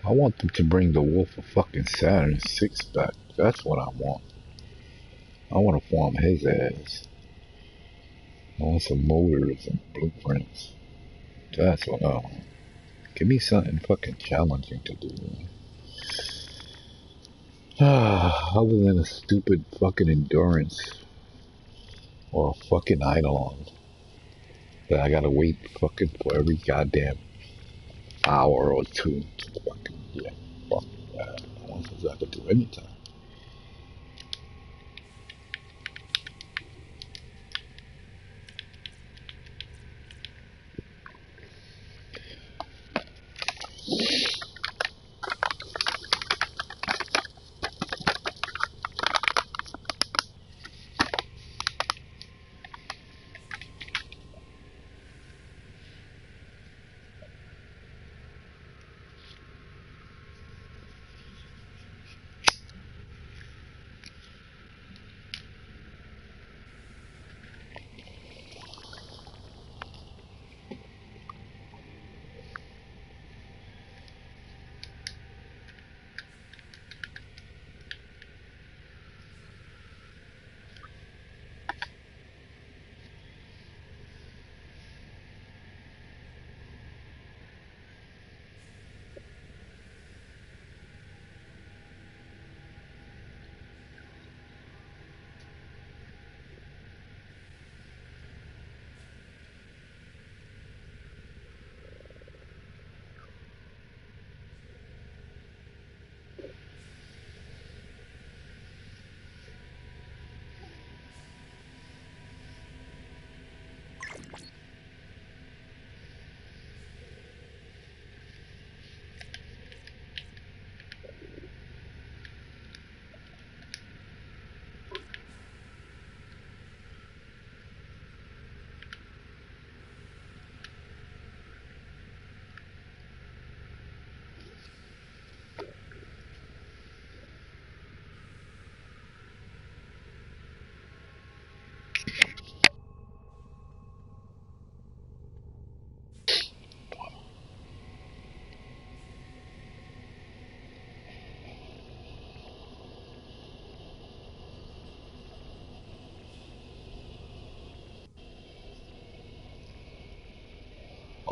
Speaker 7: I want them to bring the Wolf of fucking Saturn 6 back. That's what I want. I want to farm his ass. I want some motors and blueprints. That's what I want. Give me something fucking challenging to do. Other than a stupid fucking endurance or a fucking eidolon that I gotta wait fucking for every goddamn hour or two to fucking, yeah, fuck that. I want something I could do anytime.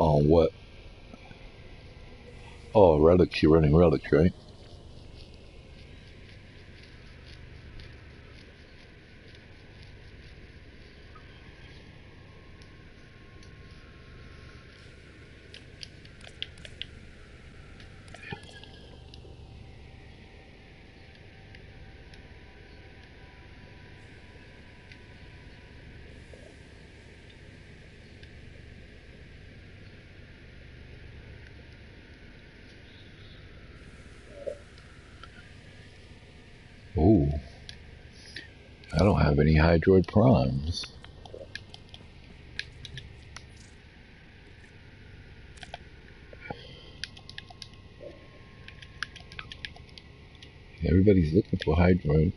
Speaker 7: On what? Oh, relics. You're running relics, right? Ooh, I don't have any Hydroid Primes. Everybody's looking for Hydroid.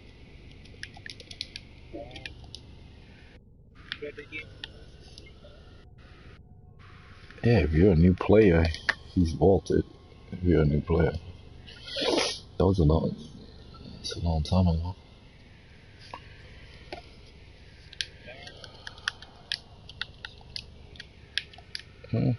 Speaker 7: Yeah, if you're a new player, he's vaulted. If you're a new player. That was it's a long time ago. Hmm.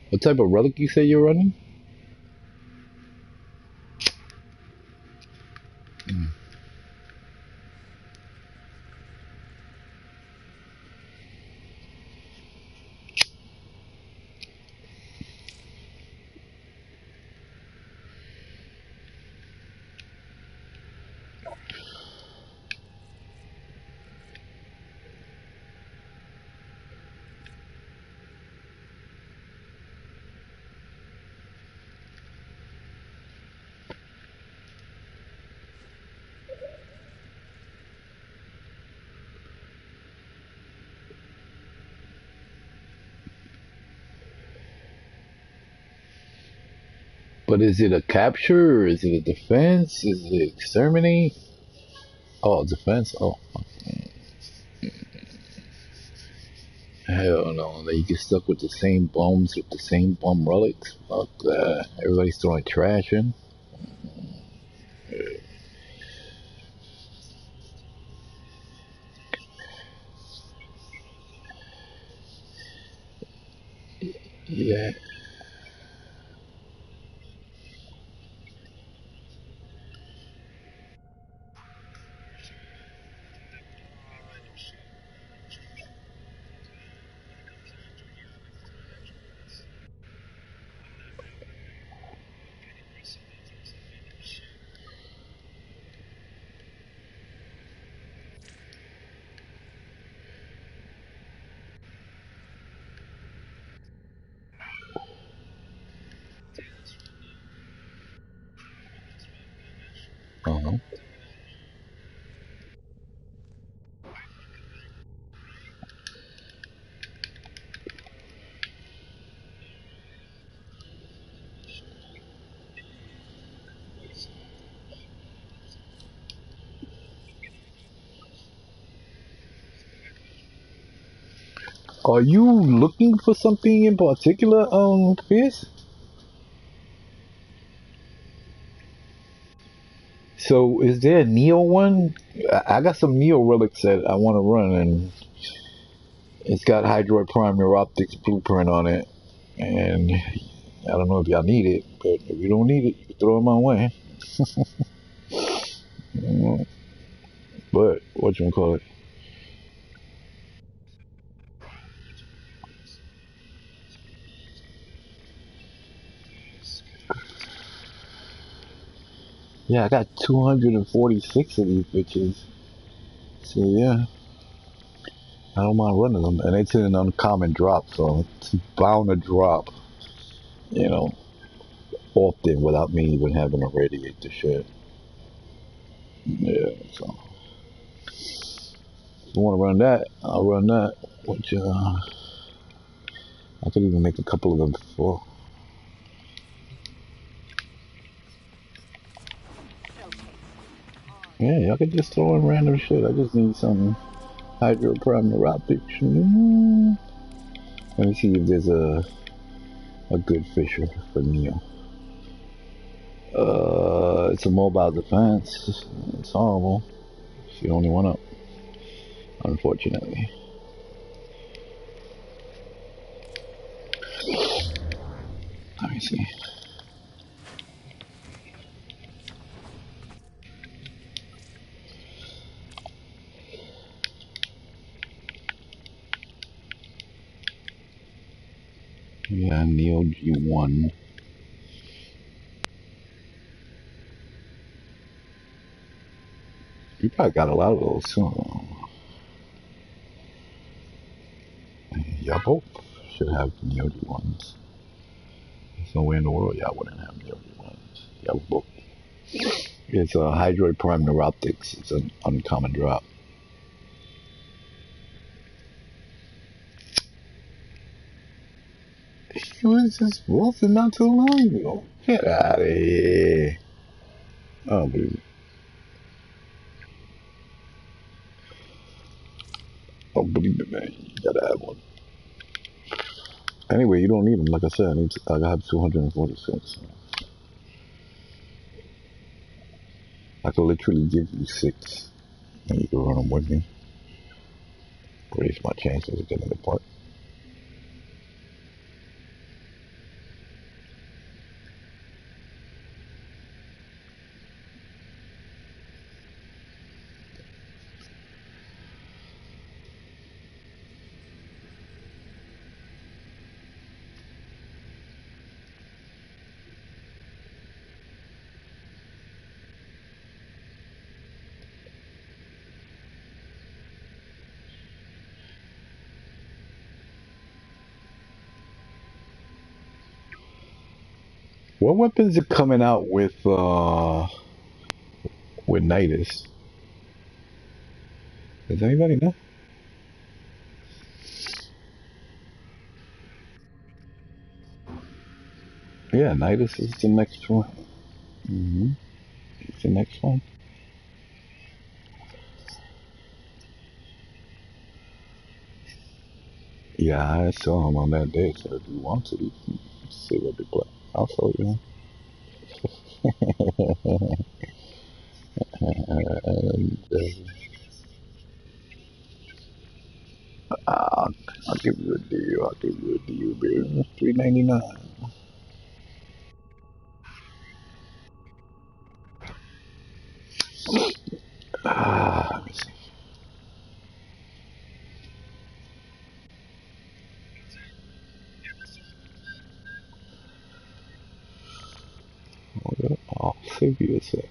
Speaker 7: What type of relic you say you're running? Hmm. But is it a capture or is it a defense? Is it exterminate? Oh, defense. Oh, hell no. They get stuck with the same bums with the same bum relics. Fuck that. Everybody's throwing trash in. Yeah. Uh-huh. Are you looking for something in particular, Fierce? So is there a Neo one? I got some Neo relics that I want to run, and it's got Hydroid Prime Neuroptics blueprint on it. And I don't know if y'all need it, but if you don't need it, you can throw it my way. But what you call it? Yeah, I got 246 of these bitches. So yeah, I don't mind running them, and it's in an uncommon drop, so it's bound to drop. You know, often without me even having to radiate the shit. Yeah, so if you want to run that, I'll run that. Which I could even make a couple of them before. Yeah, y'all could just throw in random shit. I just need some Hydro Prime Neuroptics. Let me see if there's a good fisher for Neo. It's a mobile defense. It's horrible. It's the only one up, unfortunately. Let me see. Yeah, Neo G1. You probably got a lot of those too. Y'all both should have Neo G1s. There's no way in the world y'all wouldn't have Neo G1s. Y'all both. It's a Hydroid Prime Neuroptics. It's an uncommon drop. He was just wolfing not too long ago. Get out of here. I don't believe it. I don't believe it, man. You gotta have one. Anyway, you don't need them. Like I said, I have 246. I could literally give you 6, and you can run them with me. Raise my chances of getting the part. What weapons are coming out with Nidus? Does anybody know? Yeah, Nidus is the next one. It's the next one. Yeah, I saw him on that day, so if you want to, you can see what they play. I'll show you. I'll, I'll give you a deal. I'll give you a deal, baby. $3.99. Let me see. Hold up. I'll save you a sec.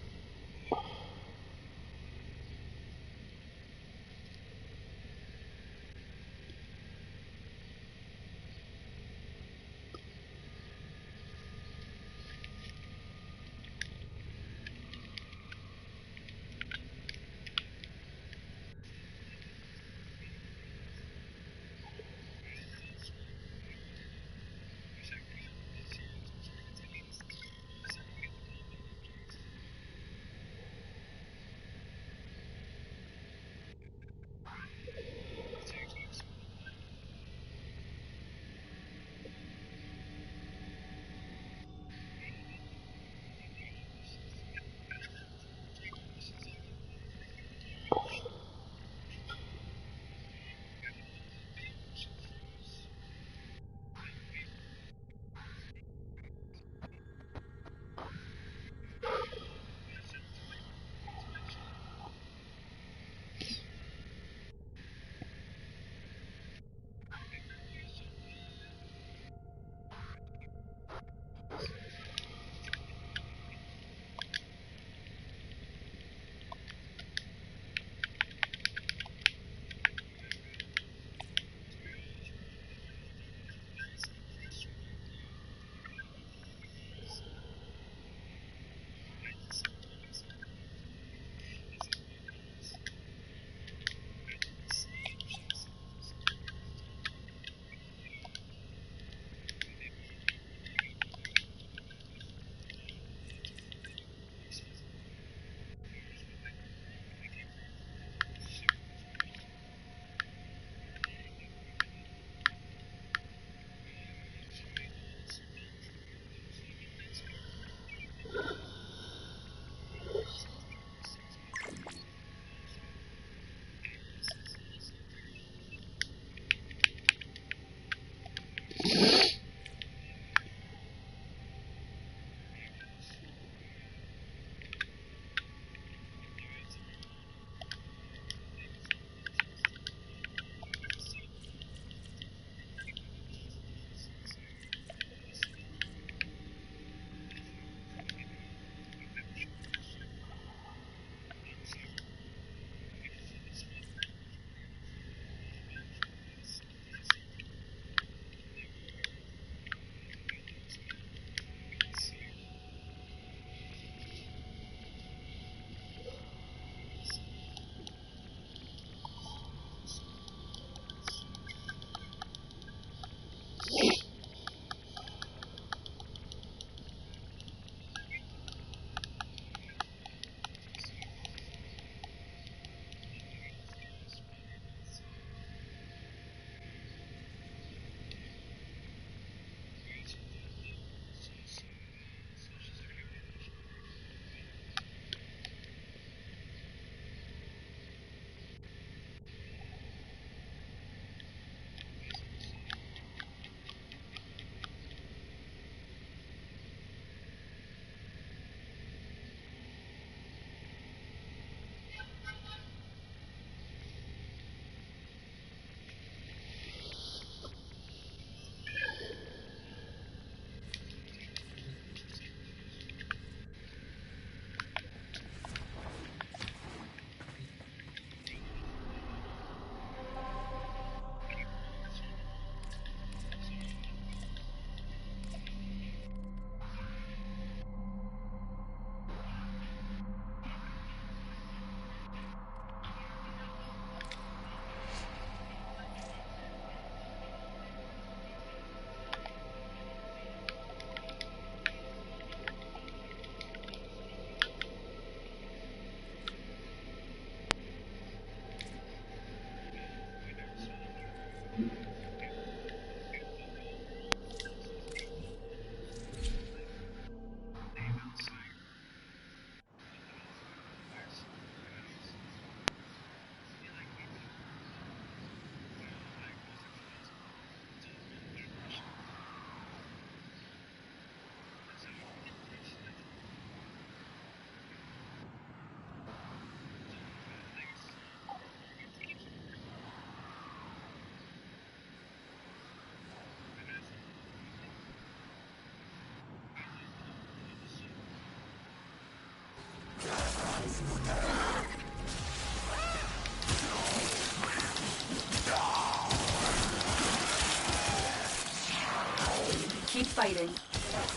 Speaker 4: fighting,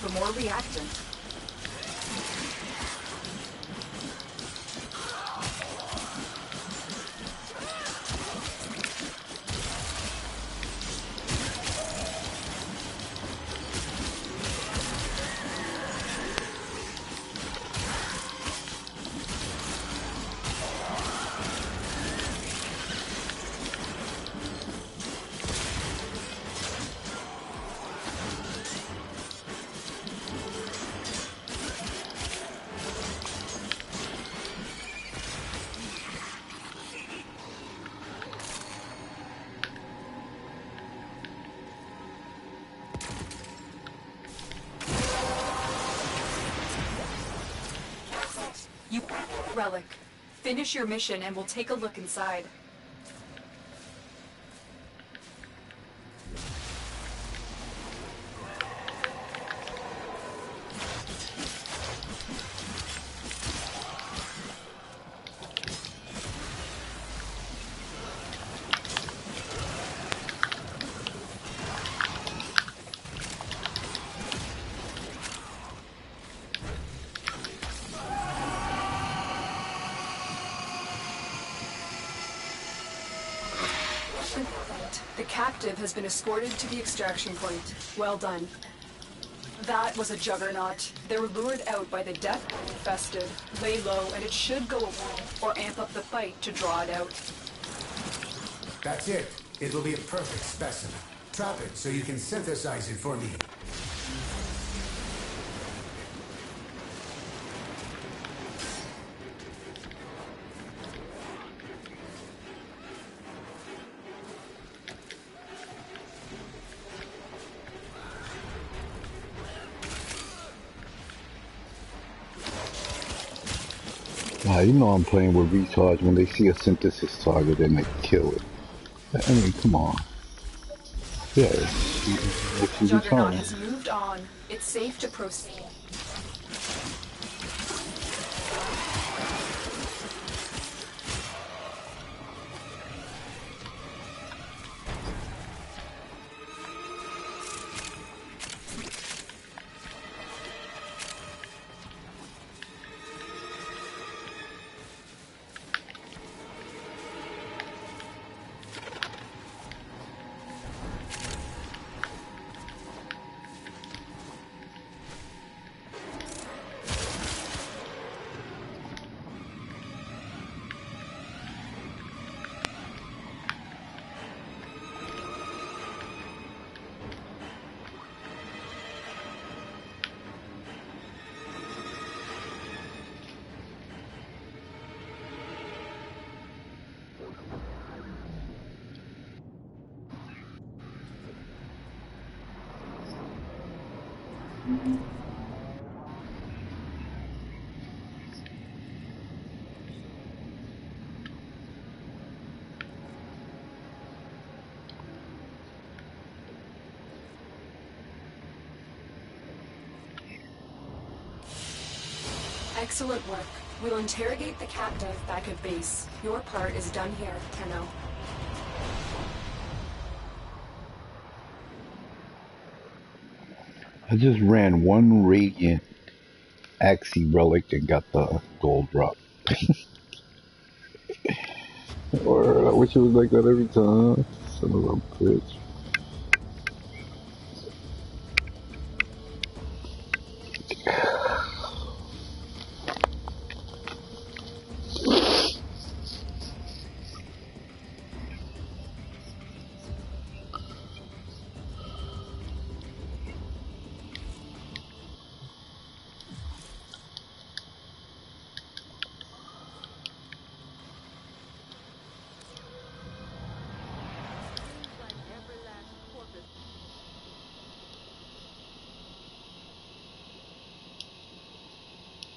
Speaker 4: the more reactant. You relic. Finish your mission and we'll take a look inside. The captive has been escorted to the extraction point. Well done. That was a juggernaut. They were lured out by the death infested. Lay low and it should go away, or amp up the fight to draw it out.
Speaker 10: That's it. It will be a perfect specimen. Trap it so you can synthesize it for me.
Speaker 7: You know I'm playing with retards. When they see a synthesis target, then they kill it. I mean, come on. Yeah, it's
Speaker 4: Juggernaut has moved on. It's safe to proceed. Excellent work. We'll interrogate the captive back at base. Your part is done here, Tenno.
Speaker 7: I just ran one Radiant Axie relic and got the gold drop. Or I wish it was like that every time. Son of a bitch.